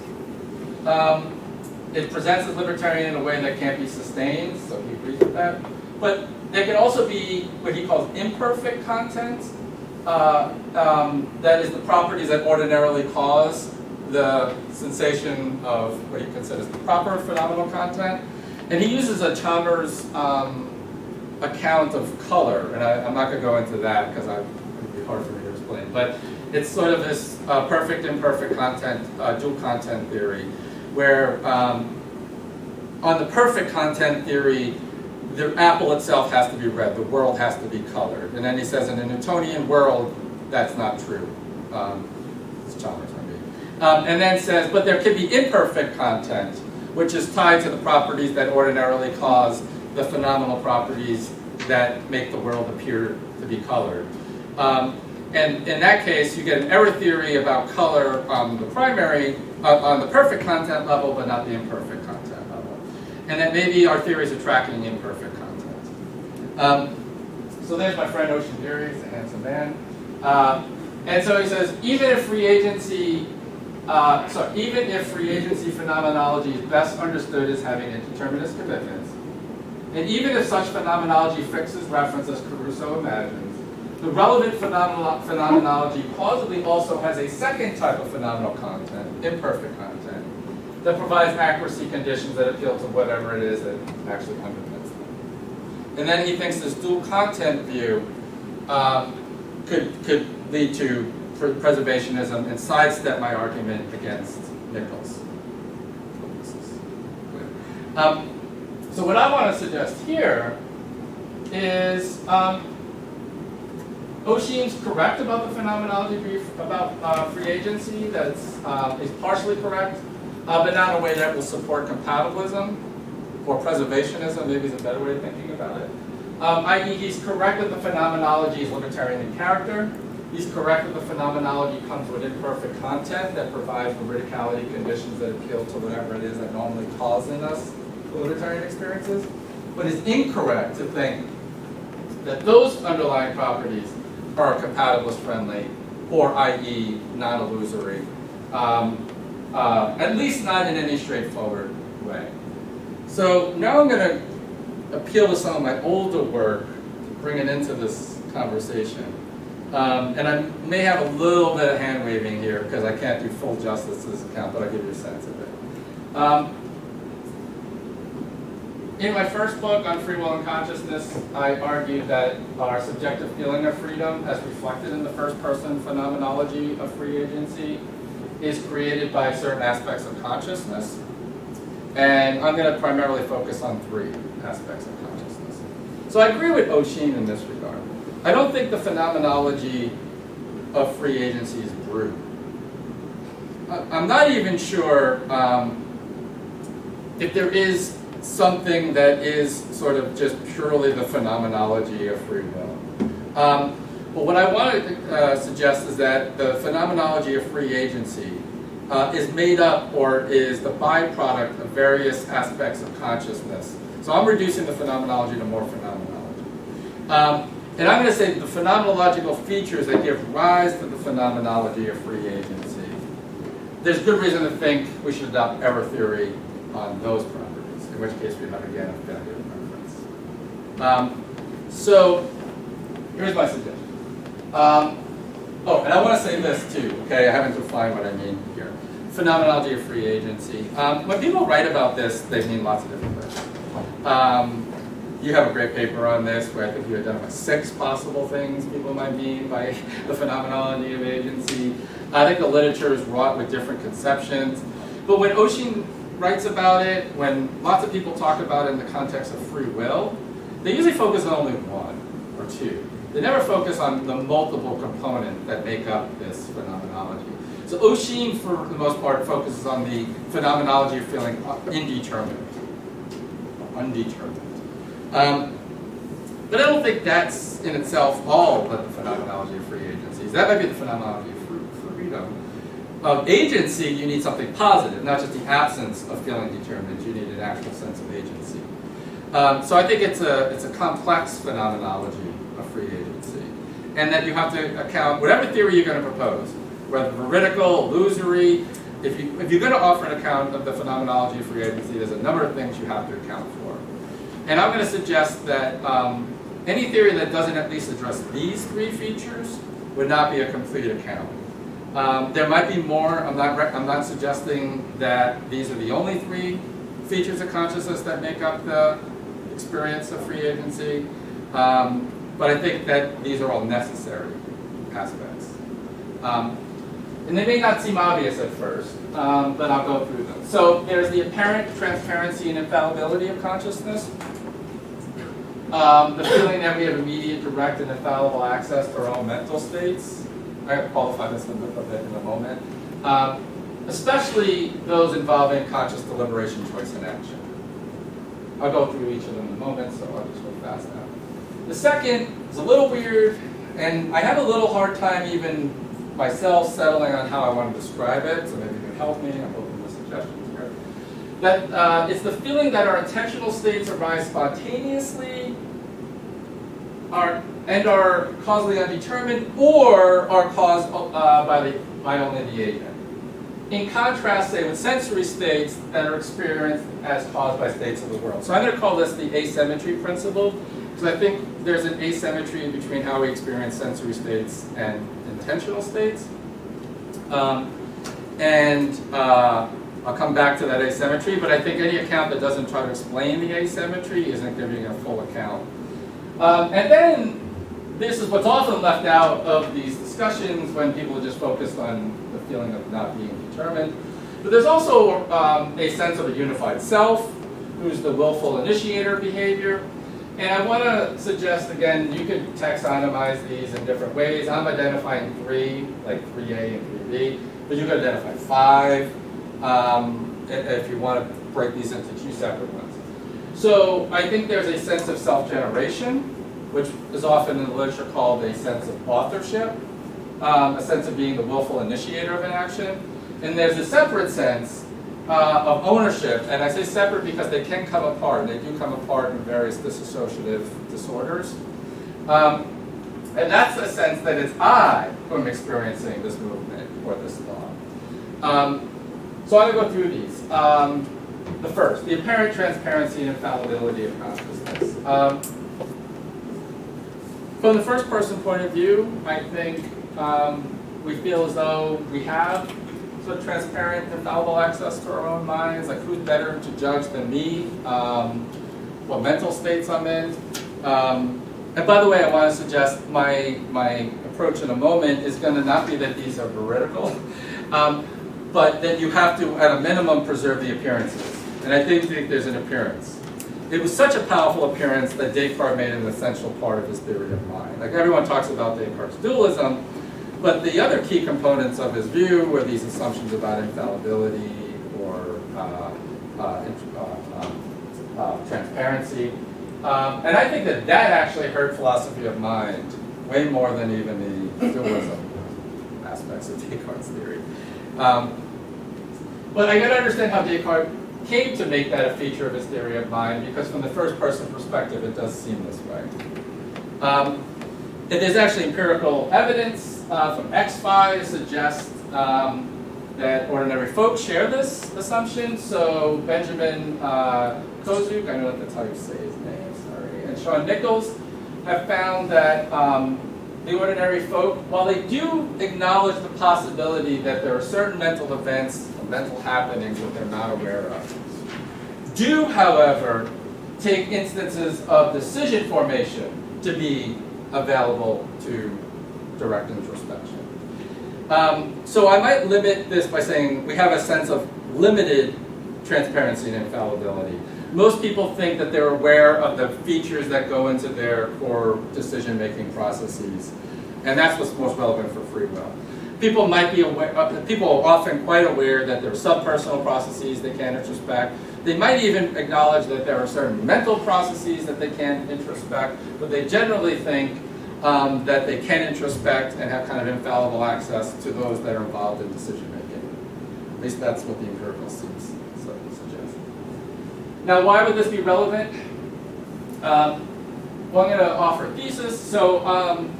It presents as libertarian in a way that can't be sustained, so he agrees with that. But there can also be what he calls imperfect content, that is the properties that ordinarily cause the sensation of what he considers the proper phenomenal content. And he uses a Chalmers account of color, and I'm not going to go into that because it would be hard for me to explain. But it's sort of this perfect imperfect content, dual content theory, where on the perfect content theory, the apple itself has to be red, the world has to be colored. And then he says in a Newtonian world, that's not true. It's Chalmers, maybe. And then says, but there can be imperfect content, which is tied to the properties that ordinarily cause the phenomenal properties that make the world appear to be colored. And in that case, you get an error theory about color on the primary, on the perfect content level, but not the imperfect content level. And then maybe our theories are tracking imperfect content. So there's my friend Ocean Theory, he's a handsome man. And so he says, even if free agency phenomenology is best understood as having indeterminate commitments, and even if such phenomenology fixes reference as Caruso imagines, the relevant phenomenology plausibly also has a second type of phenomenal content, imperfect content, that provides accuracy conditions that appeal to whatever it is that actually underpins them. And then he thinks this dual content view could lead to preservationism and sidestep my argument against Nichols. So what I want to suggest here is Ocean's correct about the phenomenology brief about free agency. That's is partially correct, but not in a way that will support compatibilism or preservationism. Maybe is a better way of thinking about it. I.e., he's correct that the phenomenology is libertarian in character. He's correct that the phenomenology comes with imperfect content that provides veridicality conditions that appeal to whatever it is that normally cause in us libertarian experiences. But it's incorrect to think that those underlying properties are compatibilist friendly, or i.e. non-illusory, at least not in any straightforward way. So now I'm going to appeal to some of my older work to bring it into this conversation. And I may have a little bit of hand waving here because I can't do full justice to this account, but I'll give you a sense of it. In my first book on free will and consciousness, I argued that our subjective feeling of freedom, as reflected in the first-person phenomenology of free agency, is created by certain aspects of consciousness. And I'm going to primarily focus on three aspects of consciousness. So I agree with Ocean in this regard. I don't think the phenomenology of free agency is brute. I'm not even sure if there is something that is sort of just purely the phenomenology of free will. But what I want to suggest is that the phenomenology of free agency is made up or is the byproduct of various aspects of consciousness. So I'm reducing the phenomenology to more phenomenology. And I'm going to say the phenomenological features that give rise to the phenomenology of free agency. There's good reason to think we should adopt error theory on those properties, in which case we have again a failure of reference. So here's my suggestion. Oh, and I want to say this too, okay? I haven't defined what I mean here. Phenomenology of free agency. When people write about this, they mean lots of different things. You have a great paper on this where I think you identify 6 possible things people might mean by the phenomenology of agency. I think the literature is wrought with different conceptions. But when Ocean writes about it, when lots of people talk about it in the context of free will, they usually focus on only one. two. They never focus on the multiple components that make up this phenomenology. So Oshin, for the most part, focuses on the phenomenology of feeling indeterminate, undetermined. But I don't think that's in itself all of the phenomenology of free agencies. That might be the phenomenology of freedom. Of agency, you need something positive, not just the absence of feeling determined. You need an actual sense of agency. So I think it's a complex phenomenology of free agency, and that you have to account whatever theory you're going to propose, whether veridical, illusory. If you're going to offer an account of the phenomenology of free agency, there's a number of things you have to account for. And I'm going to suggest that any theory that doesn't at least address these three features would not be a complete account. There might be more. I'm not suggesting that these are the only three features of consciousness that make up the experience of free agency, but I think that these are all necessary aspects. And they may not seem obvious at first, but I'll go through them. So there's the apparent transparency and infallibility of consciousness. The feeling that we have immediate, direct, and infallible access to our own mental states. I'll qualify this a bit in a moment. Especially those involving conscious deliberation, choice, and action. I'll go through each of them in a moment, so I'll just go fast now. The second is a little weird, and I have a little hard time even myself settling on how I want to describe it, so maybe you can help me. I'm open to suggestions here. That it's the feeling that our intentional states arise spontaneously, and are causally undetermined, or are caused by only the agent. In contrast, say, with sensory states that are experienced as caused by states of the world. So I'm going to call this the asymmetry principle, because I think there's an asymmetry between how we experience sensory states and intentional states. I'll come back to that asymmetry, but I think any account that doesn't try to explain the asymmetry isn't giving a full account. And then, this is what's often left out of these discussions when people are just focused on the feeling of not being determined. But there's also a sense of a unified self, who's the willful initiator behavior. And I want to suggest, again, you could taxonomize these in different ways. I'm identifying three, like 3A and 3B, but you could identify 5 if you want to break these into 2 separate ones. So I think there's a sense of self-generation, which is often in the literature called a sense of authorship, a sense of being the willful initiator of an action. And there's a separate sense of ownership, and I say separate because they can come apart. They do come apart in various dissociative disorders. And that's a sense that it's I who am experiencing this movement or this thought. So I'm going to go through these. The first, the apparent transparency and infallibility of consciousness. From the first person point of view, I think we feel as though we have sort of transparent, infallible access to our own minds. Like, who's better to judge than me? What mental states I'm in? And by the way, I want to suggest my approach in a moment is going to not be that these are veridical, but that you have to, at a minimum, preserve the appearances. And I think there's an appearance. It was such a powerful appearance that Descartes made an essential part of his theory of mind. Like, everyone talks about Descartes' dualism, but the other key components of his view were these assumptions about infallibility or transparency. And I think that actually hurt philosophy of mind way more than even the dualism aspects of Descartes' theory. But I got to understand how Descartes came to make that a feature of his theory of mind, because from the first person perspective it does seem this way. There's actually empirical evidence from X-Fi to suggest that ordinary folks share this assumption. So Benjamin Kozuk, I know that's how you say his name, sorry, and Sean Nichols have found that the ordinary folk, while they do acknowledge the possibility that there are certain mental events, mental happenings that they're not aware of, do, however, take instances of decision formation to be available to direct introspection. So I might limit this by saying we have a sense of limited transparency and infallibility. Most people think that they're aware of the features that go into their core decision-making processes, and that's what's most relevant for free will. People might be aware, people are often quite aware that there are subpersonal processes they can't introspect. They might even acknowledge that there are certain mental processes that they can't introspect, but they generally think that they can introspect and have kind of infallible access to those that are involved in decision making. At least that's what the empirical suggests. Now, why would this be relevant? Well, I'm going to offer a thesis. So I'm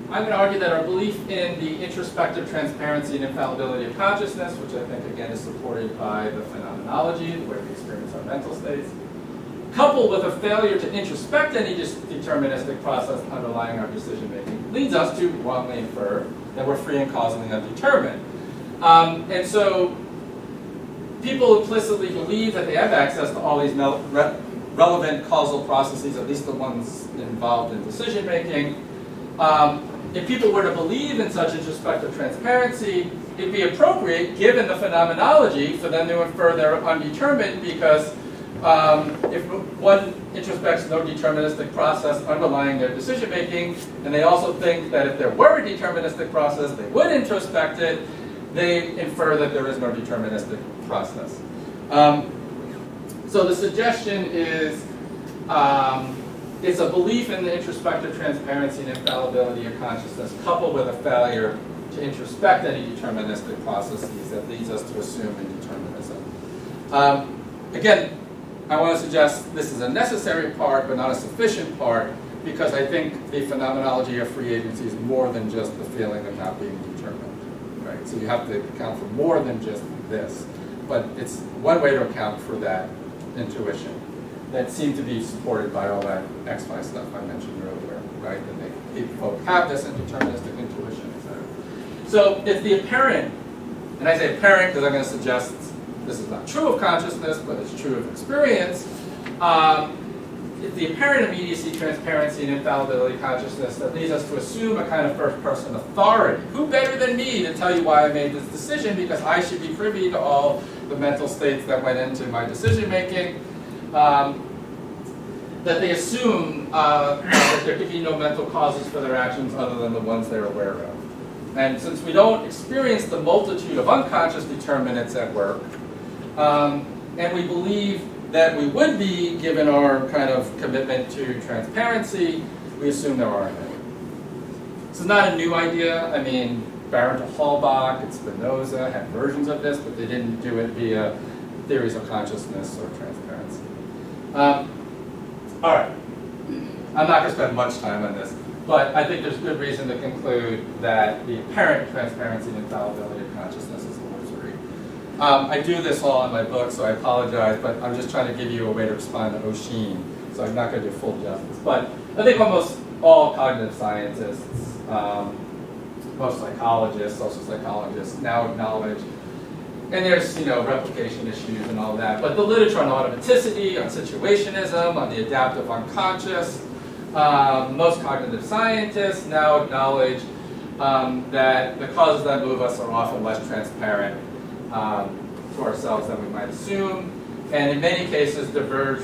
going to argue that our belief in the introspective transparency and infallibility of consciousness, which I think again is supported by the phenomenology, the way we experience our mental states, coupled with a failure to introspect any deterministic process underlying our decision making, leads us to wrongly infer that we're free and causally undetermined. And so people implicitly believe that they have access to all these relevant causal processes, at least the ones involved in decision making. If people were to believe in such introspective transparency, it'd be appropriate, given the phenomenology, for them to infer they're undetermined, because if one introspects no deterministic process underlying their decision making, and they also think that if there were a deterministic process, they would introspect it, they infer that there is no deterministic process. So the suggestion is it's a belief in the introspective transparency and infallibility of consciousness, coupled with a failure to introspect any deterministic processes that leads us to assume indeterminism. Again, I want to suggest this is a necessary part, but not a sufficient part, because I think the phenomenology of free agency is more than just the feeling of not being determined, right? So you have to account for more than just this, but it's one way to account for that intuition that seemed to be supported by all that X-Y stuff I mentioned earlier, right? That people have this indeterministic intuition, etc. So if the apparent, and I say apparent because I'm going to suggest this is not true of consciousness, but it's true of experience, if the apparent immediacy, transparency, and infallibility of consciousness that leads us to assume a kind of first-person authority. Who better than me to tell you why I made this decision, because I should be privy to all the mental states that went into my decision-making. That they assume that there could be no mental causes for their actions other than the ones they're aware of. And since we don't experience the multitude of unconscious determinants at work, and we believe that we would be, given our kind of commitment to transparency, we assume there aren't any. This is not a new idea. I mean, Baron de Halbach and Spinoza had versions of this, but they didn't do it via theories of consciousness or transparency. All right. I'm not going to spend much time on this, but I think there's good reason to conclude that the apparent transparency and infallibility of consciousness is illusory. I do this all in my book, so I apologize, but I'm just trying to give you a way to respond to Oshin, so I'm not going to do full justice. But I think almost all cognitive scientists, most psychologists, social psychologists now acknowledge, and there's, replication issues and all that, but the literature on automaticity, on situationism, on the adaptive unconscious, most cognitive scientists now acknowledge that the causes that move us are often less transparent to ourselves than we might assume, and in many cases diverge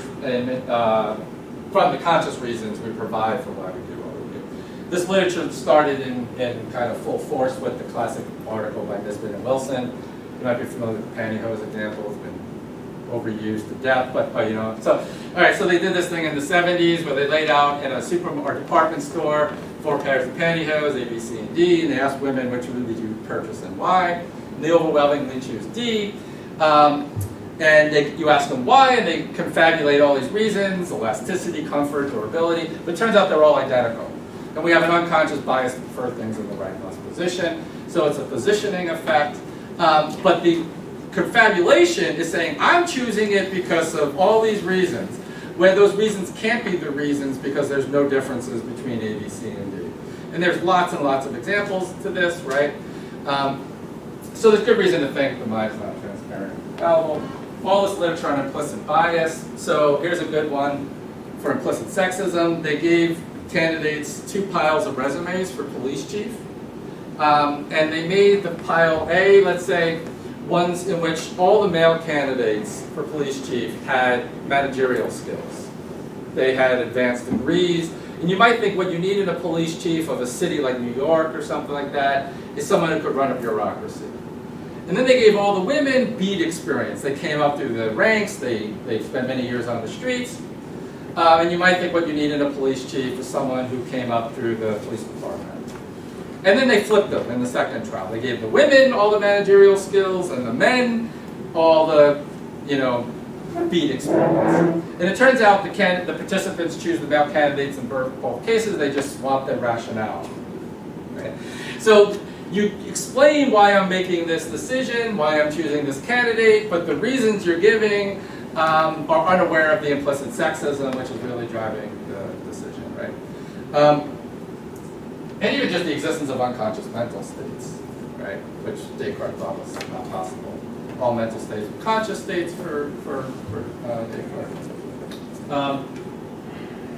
from the conscious reasons we provide for why we do what we do. This literature started in kind of full force with the classic article by Nisbet and Wilson. You might be familiar with the pantyhose example. It's been overused to death, but So, all right, so they did this thing in the 70s where they laid out in a supermarket department store 4 pairs of pantyhose, A, B, C, and D, and they asked women which one did you purchase and why. And they overwhelmingly choose D. And you ask them why, and they confabulate all these reasons, elasticity, comfort, durability, but it turns out they're all identical. And we have an unconscious bias to prefer things in the rightmost position, so it's a positioning effect. But the confabulation is saying, I'm choosing it because of all these reasons, where those reasons can't be the reasons because there's no differences between A, B, C, and D. And there's lots and lots of examples to this, right? So there's good reason to think the mind's not transparent and infallible. All this literature on implicit bias. So here's a good one for implicit sexism. They gave candidates 2 piles of resumes for police chief. And they made the pile A, let's say, ones in which all the male candidates for police chief had managerial skills. They had advanced degrees. And you might think what you need in a police chief of a city like New York or something like that is someone who could run a bureaucracy. And then they gave all the women beat experience. They came up through the ranks, they spent many years on the streets. And you might think what you need in a police chief is someone who came up through the police department. And then they flipped them in the second trial. They gave the women all the managerial skills and the men all the, beat experience. And it turns out the participants choose the male candidates in both cases. They just swap their rationale. Right? So you explain why I'm making this decision, why I'm choosing this candidate, but the reasons you're giving are unaware of the implicit sexism, which is really driving the decision, right? And even just the existence of unconscious mental states, right? Which Descartes thought was not possible. All mental states were conscious states for Descartes.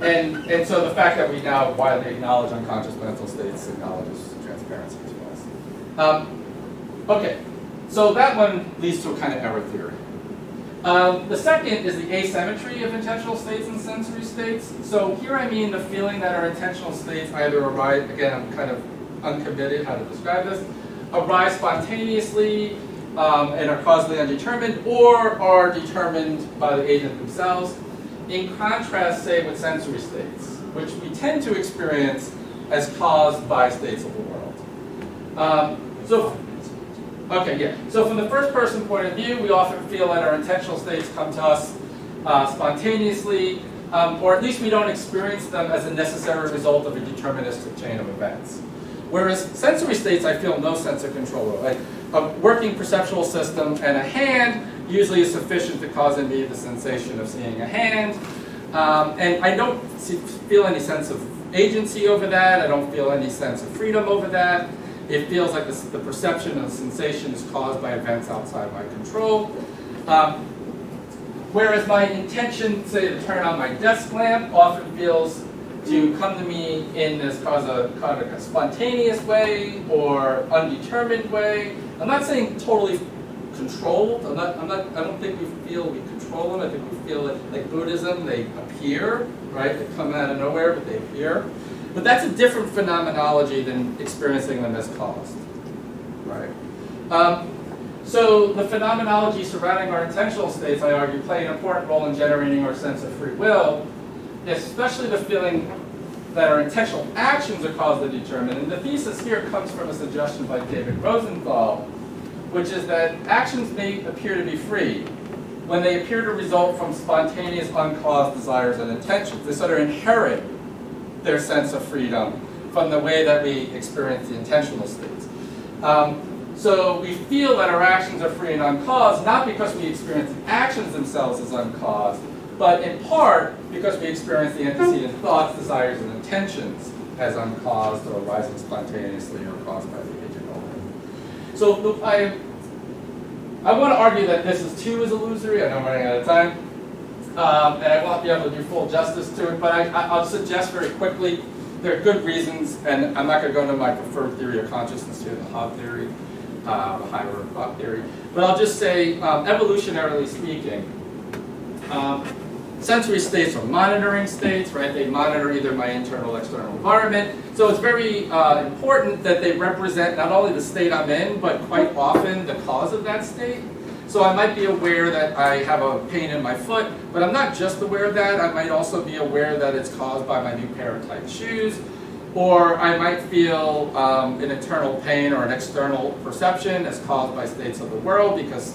And so the fact that we now widely acknowledge unconscious mental states acknowledges transparency to us. Okay, so that one leads to a kind of error theory. The second is the asymmetry of intentional states and sensory states. So here I mean the feeling that our intentional states either arise, again I'm kind of uncommitted how to describe this, arise spontaneously and are causally undetermined, or are determined by the agent themselves, in contrast, say, with sensory states, which we tend to experience as caused by states of the world. So from the first person point of view, we often feel that our intentional states come to us spontaneously, or at least we don't experience them as a necessary result of a deterministic chain of events. Whereas sensory states, I feel no sense of control over. Like a working perceptual system and a hand usually is sufficient to cause in me the sensation of seeing a hand. And I don't feel any sense of agency over that. I don't feel any sense of freedom over that. It feels like the perception of the sensation is caused by events outside my control. Whereas my intention, say, to turn on my desk lamp often feels to come to me in this kind of a spontaneous way or undetermined way. I'm not saying totally controlled. I don't think we feel we control them. I think we feel it like Buddhism. They appear, right? They come out of nowhere, but they appear. But that's a different phenomenology than experiencing them as caused, right? So the phenomenology surrounding our intentional states, I argue, play an important role in generating our sense of free will, especially the feeling that our intentional actions are caused and determined. And the thesis here comes from a suggestion by David Rosenthal, which is that actions may appear to be free when they appear to result from spontaneous, uncaused desires and intentions. They sort of inherit their sense of freedom from the way that we experience the intentional states. So we feel that our actions are free and uncaused, not because we experience the actions themselves as uncaused, but in part because we experience the antecedent thoughts, desires, and intentions as uncaused or arising spontaneously or caused by the agent only. So I want to argue that this too is illusory. I know I'm running out of time. And I won't be able to do full justice to it, but I'll suggest very quickly there are good reasons, and I'm not going to go into my preferred theory of consciousness here, the Hobbes theory, the higher Hobbes theory, but I'll just say, evolutionarily speaking, sensory states are monitoring states, right? They monitor either my internal or external environment. So it's very important that they represent not only the state I'm in, but quite often the cause of that state. So I might be aware that I have a pain in my foot, but I'm not just aware of that. I might also be aware that it's caused by my new pair of tight shoes. Or I might feel an internal pain or an external perception as caused by states of the world, because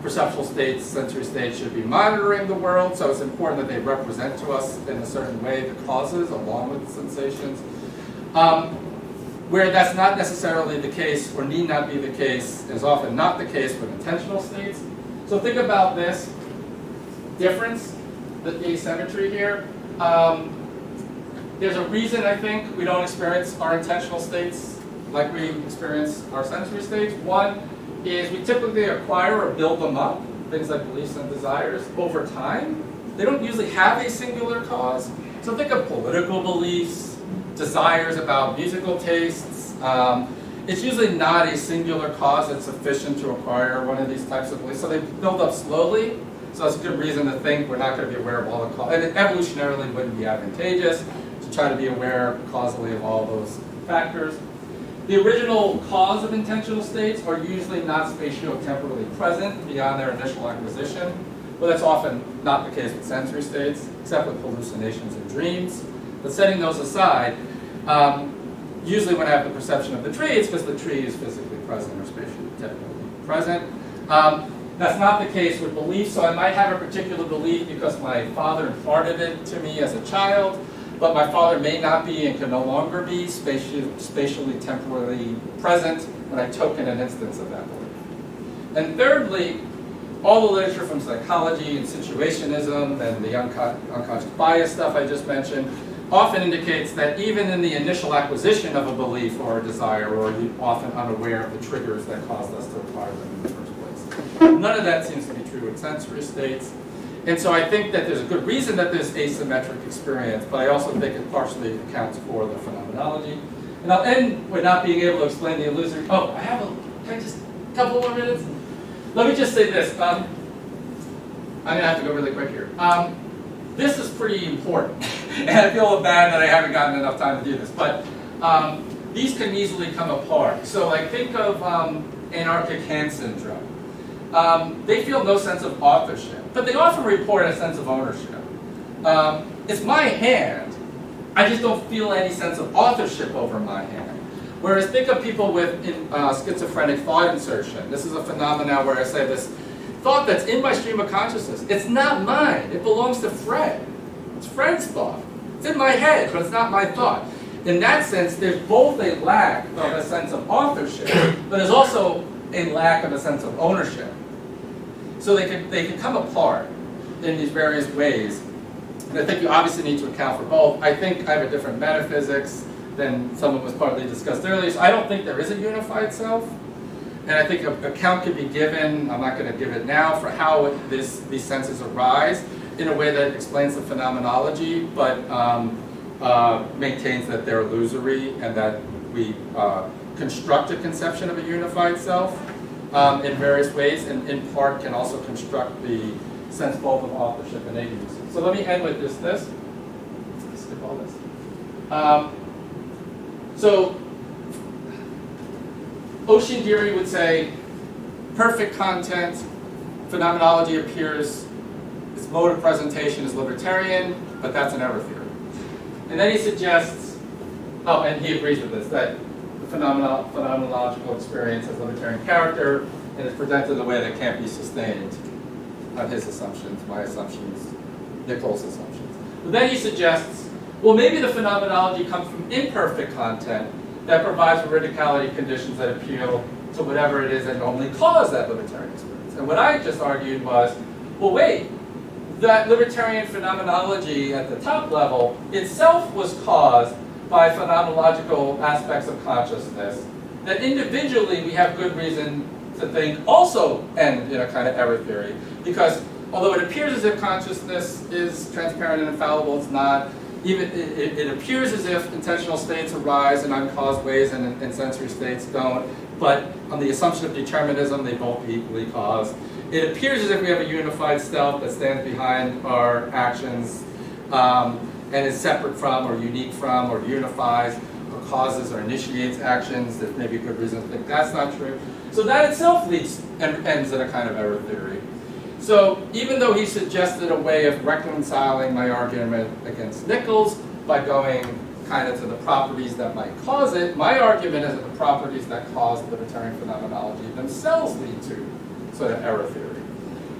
perceptual states, sensory states should be monitoring the world, so it's important that they represent to us in a certain way the causes along with the sensations. Where that's not necessarily the case, or need not be the case, is often not the case with intentional states. So think about this difference, the asymmetry here. There's a reason, I think, we don't experience our intentional states like we experience our sensory states. One is we typically acquire or build them up, things like beliefs and desires, over time. They don't usually have a singular cause. So think of political beliefs, desires about musical tastes, it's usually not a singular cause that's sufficient to acquire one of these types of beliefs. So they build up slowly. So that's a good reason to think we're not going to be aware of all the causes. And it evolutionarily wouldn't be advantageous to try to be aware causally of all those factors. The original cause of intentional states are usually not spatio-temporally present beyond their initial acquisition. But that's often not the case with sensory states, except with hallucinations and dreams. But setting those aside, usually when I have the perception of the tree, it's because the tree is physically present or spatio-temporally present. That's not the case with belief, so I might have a particular belief because my father imparted it to me as a child, but my father may not be and can no longer be spatially temporally present when I token an instance of that belief. And thirdly, all the literature from psychology and situationism and the unconscious bias stuff I just mentioned often indicates that even in the initial acquisition of a belief or a desire, we're often unaware of the triggers that caused us to acquire them in the first place. None of that seems to be true in sensory states. And so I think that there's a good reason that there's asymmetric experience, but I also think it partially accounts for the phenomenology. And I'll end with not being able to explain the illusory. Oh, can I just a couple more minutes? Let me just say this. I'm going to have to go really quick here. This is pretty important, and I feel bad that I haven't gotten enough time to do this, but these can easily come apart. So like think of anarchic hand syndrome. They feel no sense of authorship, but they often report a sense of ownership. It's my hand, I just don't feel any sense of authorship over my hand. Whereas think of people with schizophrenic thought insertion. This is a phenomenon where I say this thought that's in my stream of consciousness, it's not mine, it belongs to Fred. It's Fred's thought. It's in my head, but it's not my thought. In that sense, there's both a lack of a sense of authorship, but there's also a lack of a sense of ownership. So they can come apart in these various ways. And I think you obviously need to account for both. I think I have a different metaphysics than someone was partly discussed earlier. So I don't think there is a unified self. And I think an account could be given, I'm not going to give it now, for how these senses arise in a way that explains the phenomenology, but maintains that they're illusory and that we construct a conception of a unified self in various ways, and in part can also construct the sense both of authorship and agency. So let me end with this. Skip all this. So Ocean would say, perfect content, phenomenology appears, its mode of presentation is libertarian, but that's an error theory. And then he suggests, and he agrees with this, that the phenomenological experience has libertarian character and is presented in a way that can't be sustained on his assumptions, my assumptions, Nichols' assumptions. But then he suggests, well, maybe the phenomenology comes from imperfect content that provides veridicality conditions that appeal to whatever it is that normally cause that libertarian experience. And what I just argued was, well, wait, that libertarian phenomenology at the top level itself was caused by phenomenological aspects of consciousness that individually we have good reason to think also end in a kind of error theory. Because although it appears as if consciousness is transparent and infallible, it's not. Even it appears as if intentional states arise in uncaused ways and sensory states don't, but on the assumption of determinism, they both equally cause. It appears as if we have a unified self that stands behind our actions and is separate from or unique from or unifies or causes or initiates actions. There's maybe a good reason to think that's not true. So that itself leads and ends in a kind of error theory. So even though he suggested a way of reconciling my argument against Nichols by going kind of to the properties that might cause it, my argument is that the properties that cause libertarian phenomenology themselves lead to sort of error theory.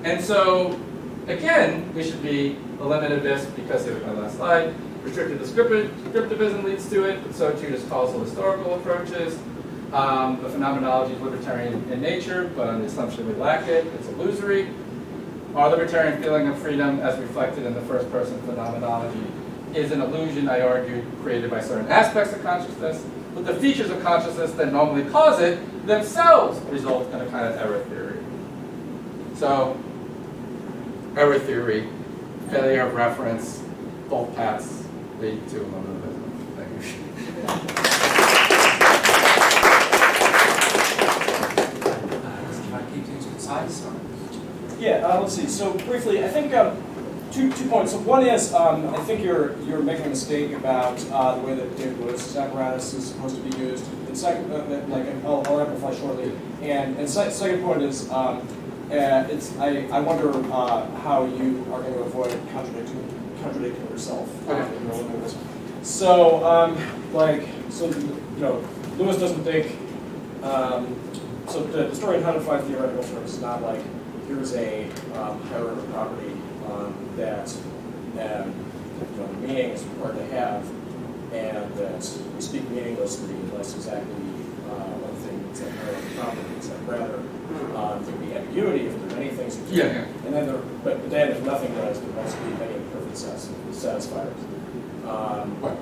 And so, again, we should be eliminativist because here's my last slide. Restricted descriptivism leads to it, but so too does causal historical approaches. The phenomenology is libertarian in nature, but on the assumption we lack it, it's illusory. Our libertarian feeling of freedom, as reflected in the first-person phenomenology, is an illusion, I argue, created by certain aspects of consciousness, but the features of consciousness that normally cause it themselves result in a kind of error theory. So, error theory, failure of reference, both paths lead to eliminativism. Thank you. Yeah, let's see. So briefly, I think two points. So one is, I think you're making a mistake about the way that David Lewis's apparatus is supposed to be used. And second, I'll amplify shortly. And second point is, I wonder how you are going to avoid contradicting yourself in your eliminativism. So, Lewis doesn't think. So the story in how to find theoretical terms is not like here's a higher order property that the meaning is required to have, and that we speak meaninglessly unless exactly one thing that's a higher order property. It's like rather there can be ambiguity if there are many things. Yeah. And then but then if nothing does, there must be many perfect satisfiers.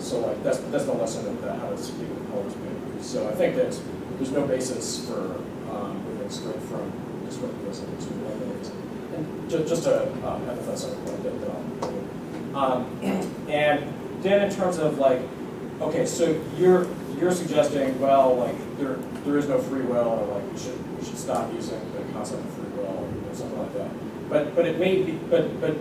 So like that's the lesson of how to speak with colors. So I think that there's no basis for moving straight from descriptivism to eliminativism. And just to emphasize on the point and then in terms of like, okay, so you're suggesting, well, like there is no free will, or like we should stop using the concept of free will, or something like that. But it may be, but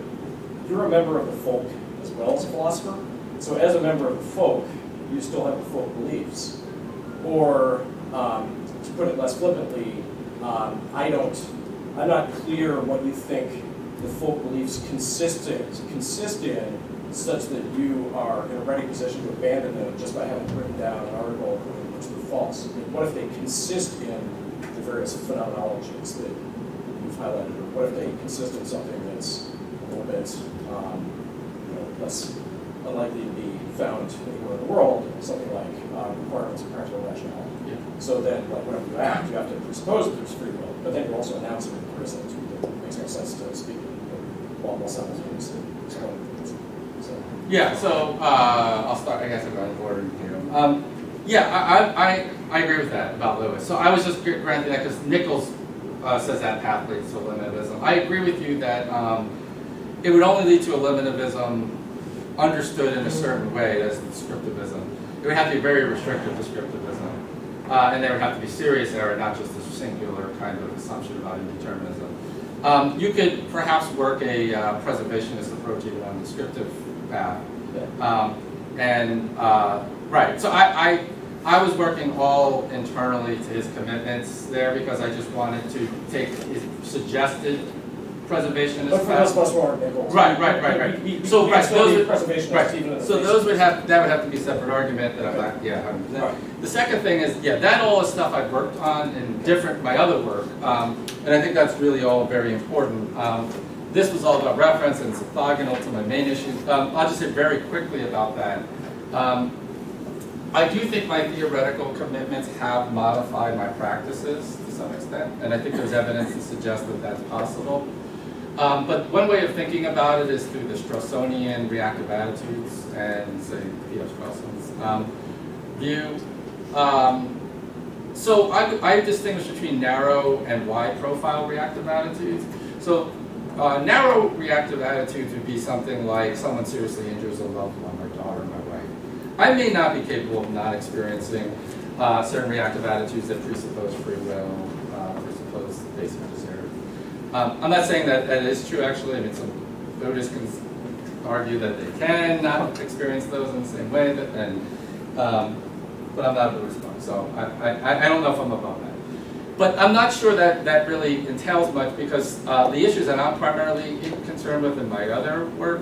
you're a member of the folk as well as a philosopher. So as a member of the folk, you still have the folk beliefs. Or to put it less flippantly, I'm not clear what you think the folk beliefs consist in, such that you are in a ready position to abandon them just by having written down an article in which they're false. I mean, what if they consist in the various phenomenologies that you've highlighted, or what if they consist in something that's a little bit less unlikely to be found anywhere in the world, something like requirements of practical rationality. Yeah. So then, like, whenever you act, you have to presuppose that there's free will, but then you also announce it in criticism. It makes no sense to speak while simultaneously explaining things. So. Yeah, so I'll start, I guess I'm going in order here. I agree with that about Lewis. So I was just granting that because Nichols says that path leads to eliminativism. I agree with you that it would only lead to eliminativism understood in a certain way as descriptivism. It would have to be very restrictive descriptivism. And there would have to be serious error, not just a singular kind of assumption about indeterminism. You could perhaps work a preservationist approach even on the descriptive path. Right, so I was working all internally to his commitments there because I just wanted to take his suggested preservationist But for path. us, much more Nichols. Right. So those would have to be a separate argument that I'm not, Right. The second thing is, that all is stuff I've worked on in my other work, and I think that's really all very important. This was all about reference and it's orthogonal to my main issues. I'll just say very quickly about that. I do think my theoretical commitments have modified my practices to some extent, and I think there's evidence to suggest that that's possible. But one way of thinking about it is through the Straussonian reactive attitudes and, say, P.F. Strausson's view. So I distinguish between narrow and wide profile reactive attitudes. So narrow reactive attitudes would be something like someone seriously injures a loved one, my daughter, my wife. I may not be capable of not experiencing certain reactive attitudes that presuppose free will, presuppose basic desire. I'm not saying that that is true, actually. I mean, some Buddhists can argue that they can not experience those in the same way, but I'm not a Buddhist monk, so I don't know if I'm above that. But I'm not sure that that really entails much because the issues that I'm primarily concerned with in my other work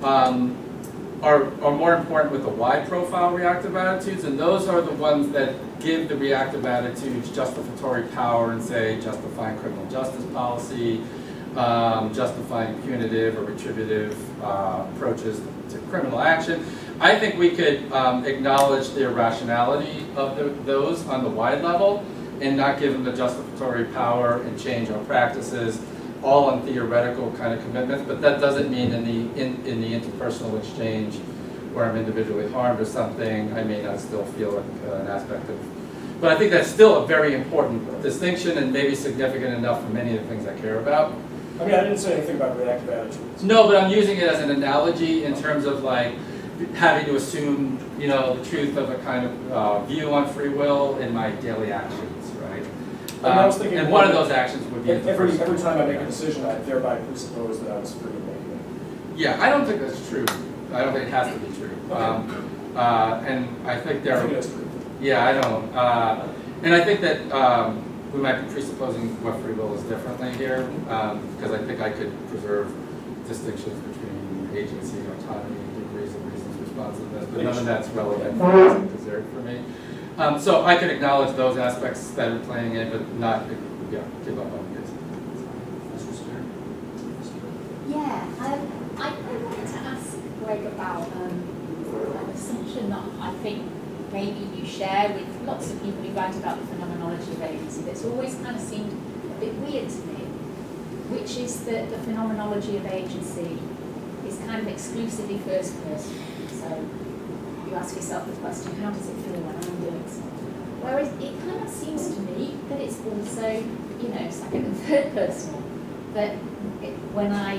are more important with the wide profile reactive attitudes, and those are the ones that give the reactive attitudes justificatory power and say justifying criminal justice policy, justifying punitive or retributive approaches to criminal action. I think we could acknowledge the irrationality of those on the wide level and not give them the justificatory power and change our practices, all on theoretical kind of commitments, but that doesn't mean in the interpersonal exchange where I'm individually harmed or something, I may not still feel like an aspect of. But I think that's still a very important distinction and maybe significant enough for many of the things I care about. I mean, I didn't say anything about reactive attitudes. No, but I'm using it as an analogy in terms of like having to assume, the truth of a kind of view on free will in my daily actions, right? I was thinking and one of those actions would me as a person. Every time I make a decision, I thereby presuppose that I was free in making it. Yeah, I don't think that's true. I don't think it has to be true. Okay. And I think there I are, think that's true. yeah, I don't. And I think that we might be presupposing what free will is differently here, because I think I could preserve distinctions between agency, autonomy, degrees of reason's responsiveness, but none of that's relevant for preserved for me. So I could acknowledge those aspects that are playing in, but not, yeah, give up on this. Mr. Stewart? Yeah, I wanted to ask Greg about an assumption that I think maybe you share with lots of people who write about the phenomenology of agency that's always kind of seemed a bit weird to me, which is that the phenomenology of agency is kind of exclusively first person. So you ask yourself the question, how does it feel when I'm doing something? Whereas it kind of seems to me that it's also, you know, second and third person. That when I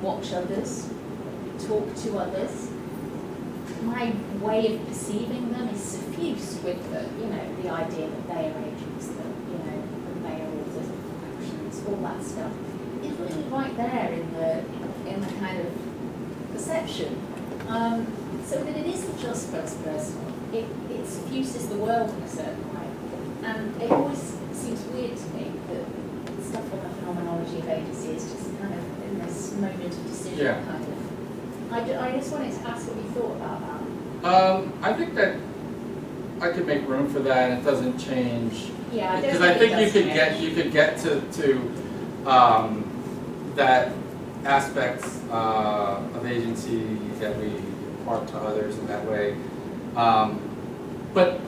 watch others, talk to others, my way of perceiving them is suffused with the, you know, the idea that they are agents, that, you know, that they are authors of actions, all that stuff. It's really right there in the kind of perception. So that it isn't just first person, it suffuses the world in a certain way. And it always seems weird to me that stuff on the phenomenology of agency is just kind of in this moment of decision Yeah. kind of. I just wanted to ask what you thought about that. I think that I could make room for that, and it doesn't change. Yeah, I don't Because I think think it does you could get to that aspect of agency that we impart to others in that way, but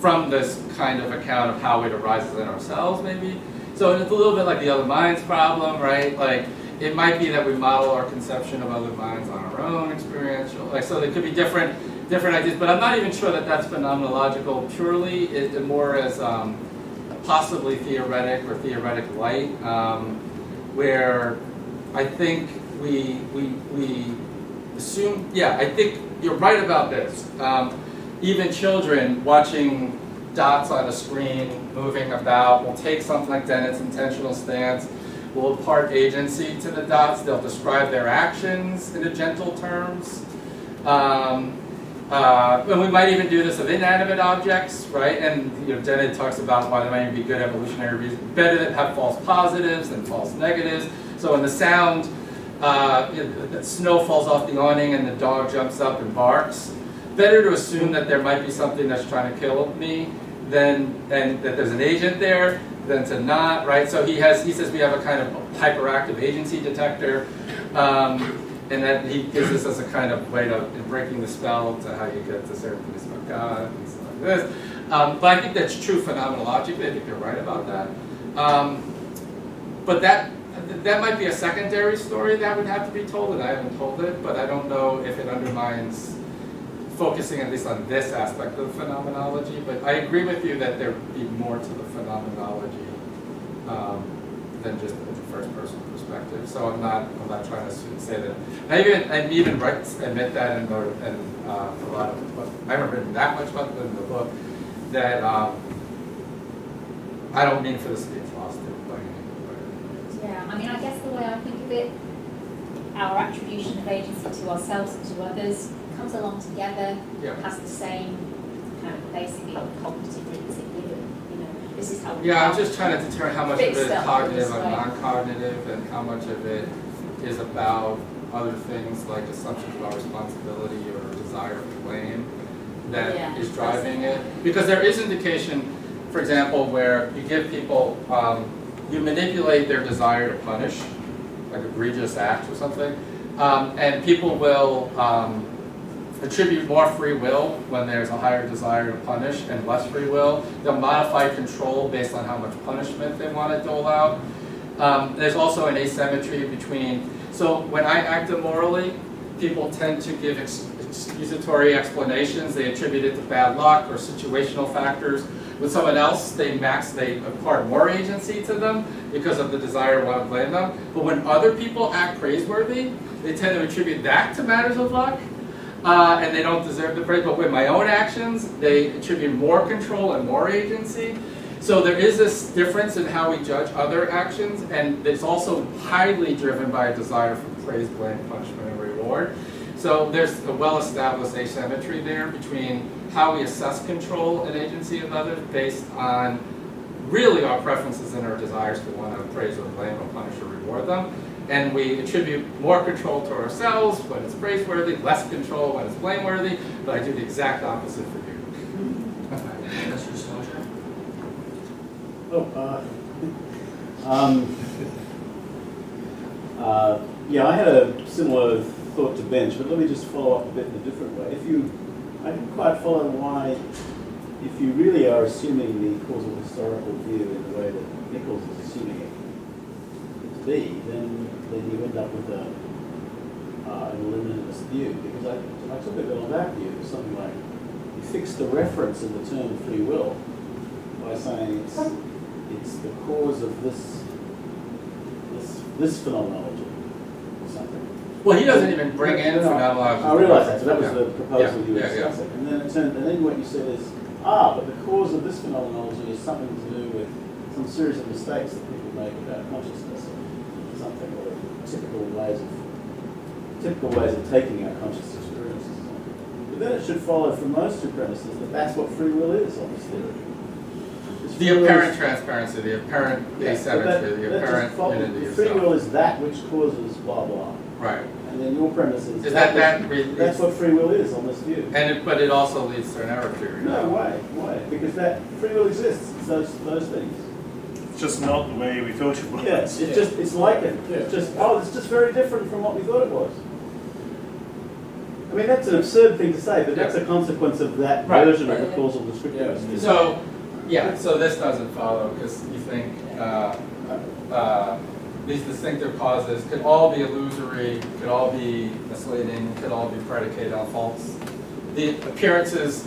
from this kind of account of how it arises in ourselves, maybe. So it's a little bit like the other minds problem, right? Like it might be that we model our conception of other minds on our own experiential. Like so, there could be different ideas, but I'm not even sure that that's phenomenological purely. It more as possibly theoretic or theoretic light, where I think we assume. Yeah, I think you're right about this. Even children watching dots on a screen moving about will take something like Dennett's intentional stance, will impart agency to the dots, they'll describe their actions in gentle terms. And we might even do this of inanimate objects, right? And you know, Dennett talks about why there might even be good evolutionary reasons, better to have false positives than false negatives. So when the sound, snow falls off the awning and the dog jumps up and barks, better to assume that there might be something that's trying to kill me and that there's an agent there than to not, right? So he says we have a kind of hyperactive agency detector, and that he gives this as a kind of way to breaking the spell to how you get to certain things about God and stuff like this. But I think that's true phenomenologically. I think you're right about that. But that might be a secondary story that would have to be told, and I haven't told it, but I don't know if it undermines focusing at least on this aspect of phenomenology. But I agree with you that there would be more to the phenomenology than just the first person perspective. So I'm not trying to say that. I even admit that in a lot of, I haven't written that much about it in the book, that I don't mean for this to be exhaustive by any means. Yeah, I mean, I guess the way I think of it, our attribution of agency to ourselves and to others comes along together, Yeah. has the same kind of basically cognitive reason given. You know, this is how we Yeah, I'm just trying to determine how much of it is Fixed up cognitive this and way. non-cognitive, and how much of it is about other things like assumptions about responsibility or desire to blame that Yeah, is driving it. Because there is indication, for example, where you give people, you manipulate their desire to punish, like egregious acts or something, and people will attribute more free will when there's a higher desire to punish and less free will. They'll modify control based on how much punishment they want to dole out. There's also an asymmetry between, so when I act immorally, people tend to give excusatory explanations. They attribute it to bad luck or situational factors. With someone else, they impart more agency to them because of the desire to want to blame them. But when other people act praiseworthy, they tend to attribute that to matters of luck. And they don't deserve the praise, but with my own actions, they attribute more control and more agency. So there is this difference in how we judge other actions, and it's also highly driven by a desire for praise, blame, punishment, and reward. So there's a well-established asymmetry there between how we assess control and agency of others based on really our preferences and our desires to want to praise or blame or punish or reward them. And we attribute more control to ourselves when it's praiseworthy, less control when it's blameworthy, but I do the exact opposite for you. That's your disclosure. Yeah, I had a similar thought to Bench, but let me just follow up a bit in a different way. I didn't quite follow why, if you really are assuming the causal historical view in the way that Nichols is assuming it to be, then you end up with an eliminativist view. Because I took a bit on that view, something like you fix the reference in the term free will by saying it's the cause of this phenomenology or something. Well, he doesn't even bring in phenomenology. I realise that, so that was the Yeah. proposal you were Yeah. discussing. And then what you said is, but the cause of this phenomenology is something to do with some series of mistakes that people make about consciousness or something, or typical ways of taking our conscious experiences. But then it should follow from those two premises that that's what free will is on this theory. The apparent transparency, the apparent asymmetry, the apparent unity of free self. will is that which causes blah blah. Right. And then your premise is That's what free will is on this view. but it also leads to an error theory. No, why? Because that free will exists. It's those things. It's just not the way we thought it was. Yes, it's like it. Yeah. It's just very different from what we thought it was. I mean, that's an absurd thing to say, but that's a consequence of that Right, version right. of the causal descriptivism. Yeah. So, so this doesn't follow because you think these distinctive causes could all be illusory, could all be misleading, could all be predicated on false. The appearances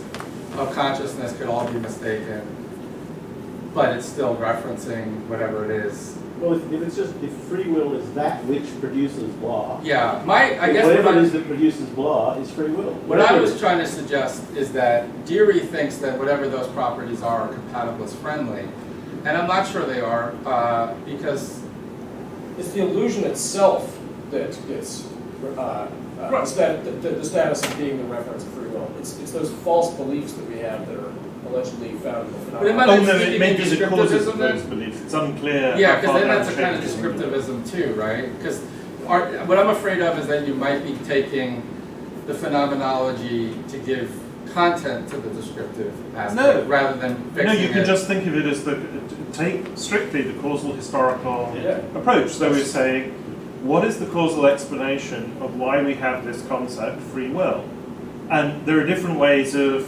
of consciousness could all be mistaken, but it's still referencing whatever it is. Well, if free will is that which produces blah, Yeah, I guess whatever it is that produces blah is free will. what I was trying to suggest is that Deary thinks that whatever those properties are compatibilist friendly, and I'm not sure they are because It's the illusion itself that gets the status of being the reference of free will. It's those false beliefs that we have that are allegedly found in the But it might phenomenon. not Oh no, be it may be the causes descriptivism of then? those beliefs. It's unclear. yeah, how because far then down that's a the kind of chain it is. descriptivism too, right? Because what I'm afraid of is that you might be taking the phenomenology to give content to the descriptive aspect No. rather than fixing No, you can it. just think of it as take strictly the causal historical Yeah. approach. So we're saying, what is the causal explanation of why we have this concept, free will? And there are different ways of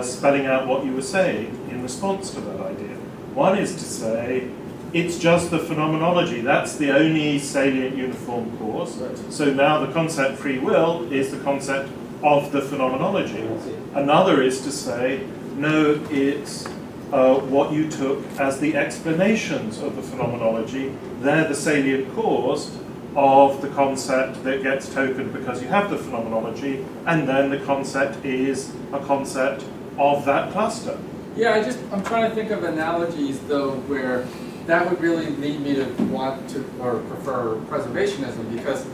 spelling out what you were saying in response to that idea. One is to say, it's just the phenomenology. That's the only salient uniform cause. So now the concept free will is the concept of the phenomenology. That's it. Another is to say, no, it's what you took as the explanations of the phenomenology. They're the salient cause of the concept that gets tokened because you have the phenomenology, and then the concept is a concept of that cluster. Yeah, I'm trying to think of analogies though where that would really lead me to want to or prefer preservationism because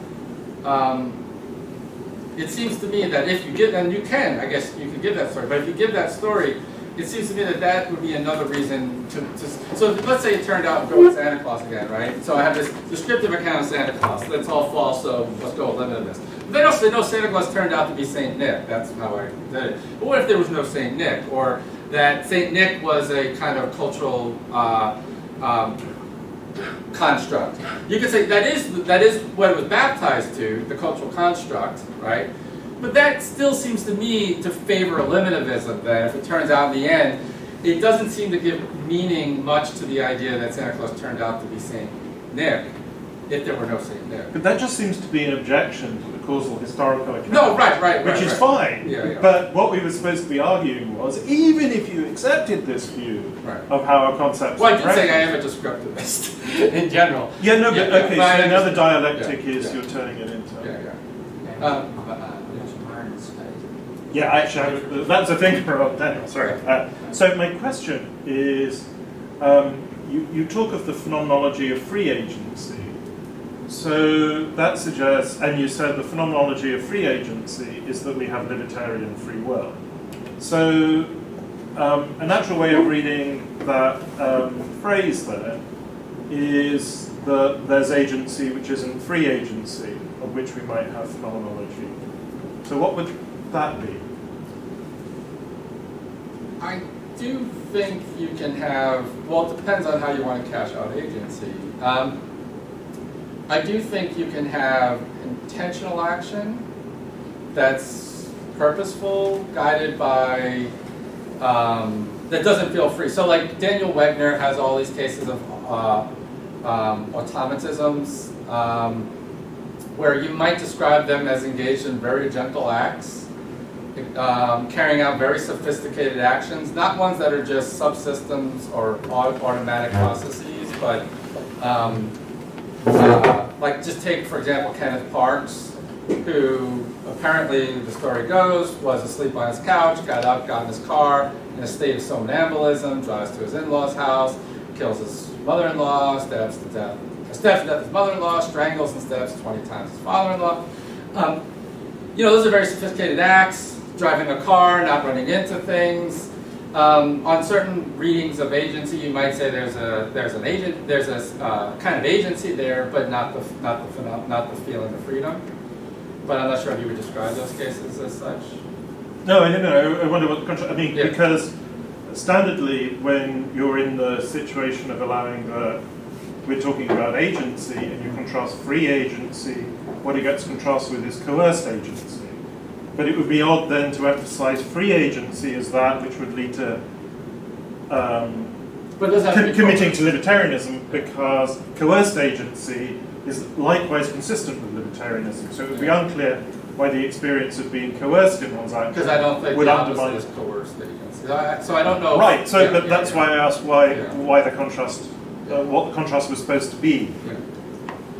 it seems to me that if you give, and you can, I guess you could give that story, but if you give that story, it seems to me that that would be another reason to so let's say it turned out to go with Santa Claus again, right? So I have this descriptive account of Santa Claus, that's all false, so let's go eliminate this. They don't say no, Santa Claus turned out to be Saint Nick, that's how I did it. But what if there was no Saint Nick, or that Saint Nick was a kind of cultural construct? You could say that is what it was baptized to, the cultural construct, right? But that still seems to me to favor eliminativism, that if it turns out in the end, it doesn't seem to give meaning much to the idea that Santa Claus turned out to be Saint Nick, if there were no Saint Nick. But that just seems to be an objection to the causal historical account. No, right. Which is fine. Yeah. But what we were supposed to be arguing was, even if you accepted this view Right. of how our concepts Well, I are did say I am present- a descriptivist in general. Yeah, no, but Yeah, okay, but I so now the understand. dialectic Yeah, is yeah. you're turning it into... Yeah. Yeah, actually, that's a thing for Daniel, sorry. So my question is, you talk of the phenomenology of free agency. So that suggests, and you said the phenomenology of free agency is that we have libertarian free will. So a natural way of reading that phrase there is that there's agency which isn't free agency, of which we might have phenomenology. So what would that be? I do think you can have, well, it depends on how you want to cash out agency. I do think you can have intentional action that's purposeful, guided by, that doesn't feel free. So like Daniel Wegner has all these cases of automatisms, where you might describe them as engaged in very gentle acts, carrying out very sophisticated actions, not ones that are just subsystems or automatic processes, but like just take, for example, Kenneth Parks, who apparently, the story goes, was asleep on his couch, got up, got in his car, in a state of somnambulation, drives to his in-laws' house, kills his mother-in-law, stabs to death his mother-in-law, strangles and stabs 20 times his father-in-law. You know, those are very sophisticated acts, driving a car, not running into things. On certain readings of agency, you might say there's a kind of agency there, but not the feeling of freedom. But I'm not sure if you would describe those cases as such. No, I don't know. I wonder what the I mean, Yeah. because standardly, when you're in the situation of allowing we're talking about agency, and you contrast free agency, what it gets contrasted with is coerced agency. But it would be odd then to emphasize free agency as that which would lead to committing to libertarianism, because coerced agency is likewise consistent with libertarianism. So it would be unclear why the experience of being coerced in one's action Because I don't think would the undermine opposite is coerced agency. So I don't know. Right. So, Yeah, but yeah, that's yeah. why I asked why the contrast, what the contrast was supposed to be. Yeah.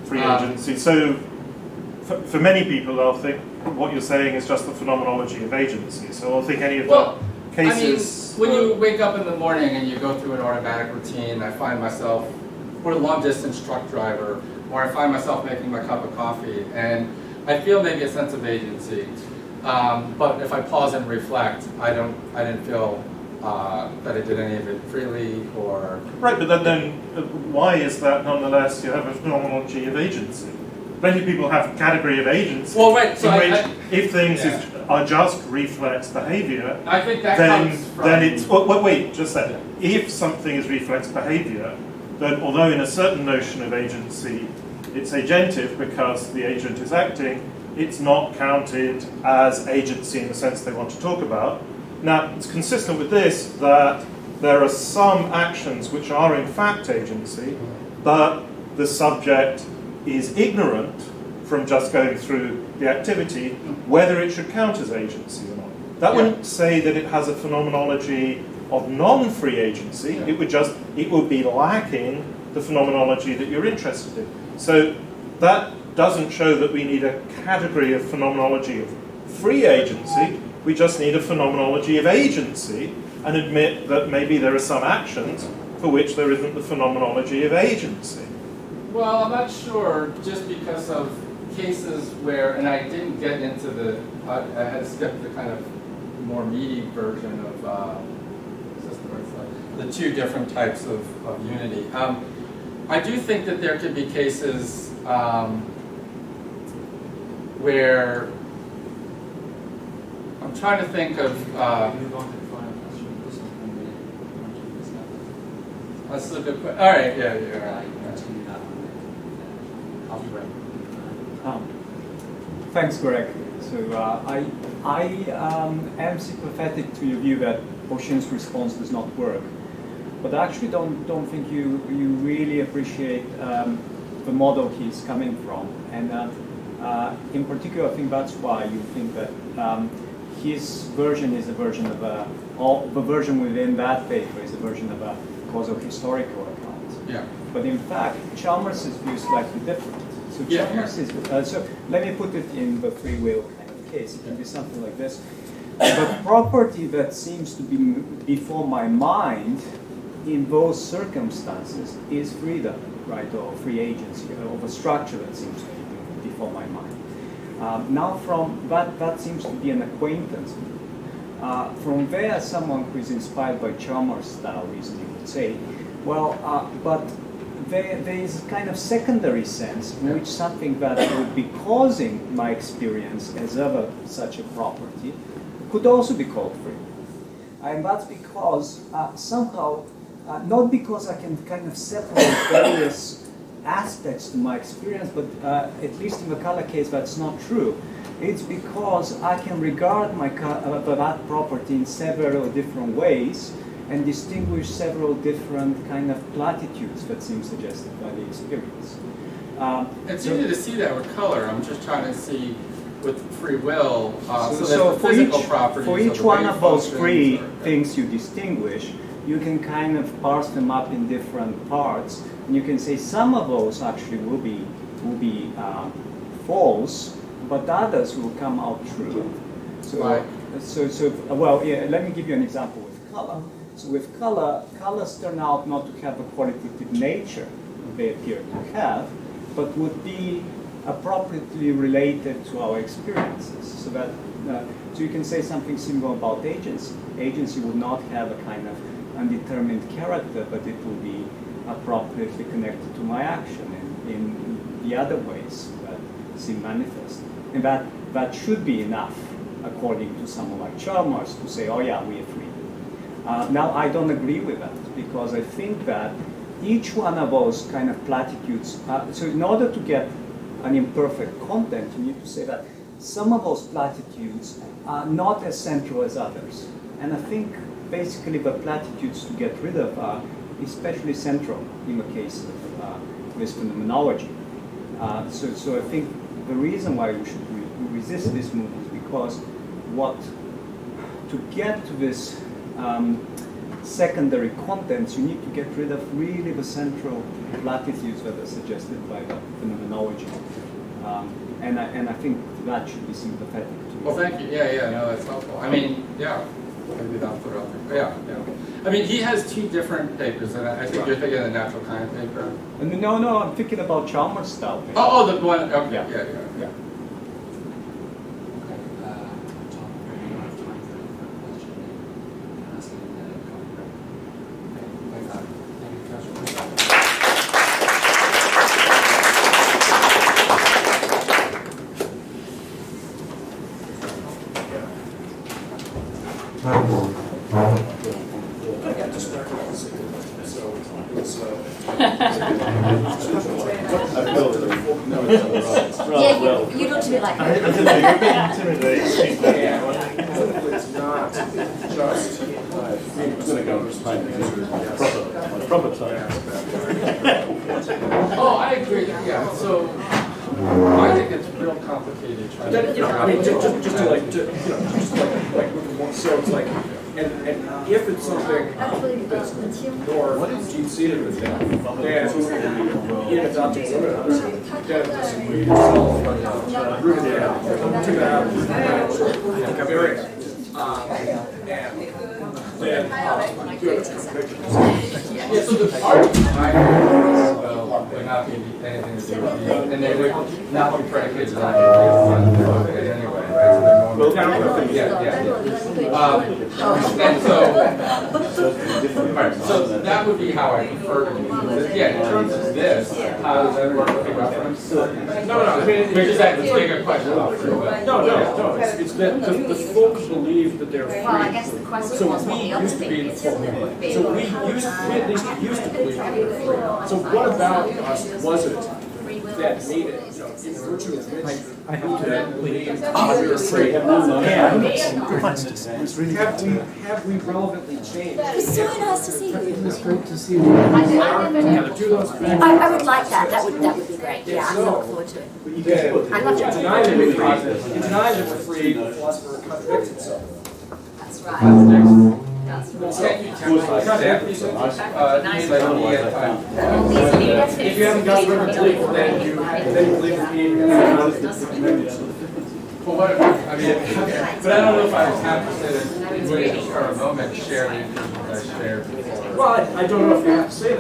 Free agency. So, for many people, they'll think what you're saying is just the phenomenology of agency. So, they'll think any of the cases. I mean, when you wake up in the morning and you go through an automatic routine, I find myself, or a long-distance truck driver, or I find myself making my cup of coffee, and I feel maybe a sense of agency. But if I pause and reflect, I didn't feel that I did any of it freely, or Right, but then why is that nonetheless you have a phenomenology of agency? Plenty of people have a category of agency. Well, right. So in which, if things are just reflex behavior, I think that then comes from. then it's wait, just a second. If something is reflex behavior, then although in a certain notion of agency it's agentive because the agent is acting, it's not counted as agency in the sense they want to talk about. Now, it's consistent with this that there are some actions which are in fact agency, but the subject is ignorant from just going through the activity whether it should count as agency or not. That wouldn't say that it has a phenomenology of non-free agency. Yeah. It would be lacking the phenomenology that you're interested in. So that doesn't show that we need a category of phenomenology of free agency. We just need a phenomenology of agency, and admit that maybe there are some actions for which there isn't the phenomenology of agency. Well, I'm not sure, just because of cases where, and I didn't get into I had skipped the kind of more meaty version of the two different types of unity. I do think that there could be cases where I'm trying to think of. That's a good question. All right, yeah. Thanks, Greg. So I am sympathetic to your view that Ocean's response does not work, but I actually don't think you really appreciate the model he's coming from, and in particular, I think that's why you think that his version is a version of the version within that paper is a version of a causal historical account. Yeah. But in fact, Chalmers' view is slightly different. So Chalmers is, so let me put it in the free will kind of case. It can be something like this. The property that seems to be before my mind in those circumstances is freedom, right, or free agency, of a structure that seems to be before my mind. Now from that seems to be an acquaintance. From there, someone who is inspired by Chalmers style reasoning would say, well, but there is a kind of secondary sense in which something that would be causing my experience as ever such a property could also be called free. And that's because somehow, not because I can kind of separate various aspects to my experience, but at least in the color case that's not true. It's because I can regard my that property in several different ways and distinguish several different kind of platitudes that seem suggested by the experience. It's easy to see that with color. I'm just trying to see with free will. So for each one of those three things you distinguish, you can kind of parse them up in different parts, and you can say some of those actually will be false, but others will come out true. So, right. Well, yeah, let me give you an example with color. So with color, colors turn out not to have a qualitative nature they appear to have, but would be appropriately related to our experiences. So that so you can say something similar about agency. Agency would not have a kind of undetermined character, but it will be appropriately connected to my action in the other ways that seem manifest. And that should be enough, according to someone like Chalmers, to say, oh yeah, we are free. Now, I don't agree with that, because I think that each one of those kind of platitudes, so in order to get an imperfect content, you need to say that some of those platitudes are not as central as others. And I think basically the platitudes to get rid of are especially central in the case of this phenomenology. So I think the reason why we should resist this movement is because to get to this secondary contents, you need to get rid of really the central platitudes that are suggested by the phenomenology. And I think that should be sympathetic to you. Well, thank you. Yeah, no, that's helpful. I mean, yeah, maybe that'll put it up there. Yeah. I mean, he has two different papers, and I think you're thinking of the natural kind paper. No, I'm thinking about Chalmers style paper. Oh, the one, okay, Yeah. yeah. Okay, Tom, we don't have time for a question. Asking okay, got it. Thank you, Professor. I got distracted on the second one, so it's Yeah, you looked at me like. I don't know, you're a bit intimidating. it's not just I'm going to go behind proper time. Oh, I agree, yeah, so I think it's real complicated trying to. I mean, just to like, so it's like, and if it's something that's more deep-seated with them, then in its objects of it, then it's itself rooted out to that like a area. Yeah, so the part of the would not be anything to do with the, and they would not be predicated on the anyway, right? So they're normal. Yeah. And so that would be how I prefer to do it. Yeah, in terms of this, how does that work with the reference? No, I mean, Which is that bigger question about free will. No. It's that the folk believe that they're free. Well, I guess the question So was what we the other used to thing be the is. folk. So we at least used to believe that we were free. So what about us was it that made it, in virtue of which we believe we were free? Have we relevantly changed? It's so nice to see you. It's great to see you. Do those things. I would like that. That would be great. Yeah, I look forward to it. I love In it. denying that we're free, in denying that we're free, the philosopher contradicts himself. That's right. That's right. Can you tell me exactly If you haven't got rid of belief, then you believe in being. Well, what, I mean, but I don't know if I was happy to say that we for a moment share the information I shared before. Well, I don't know if you have to say that.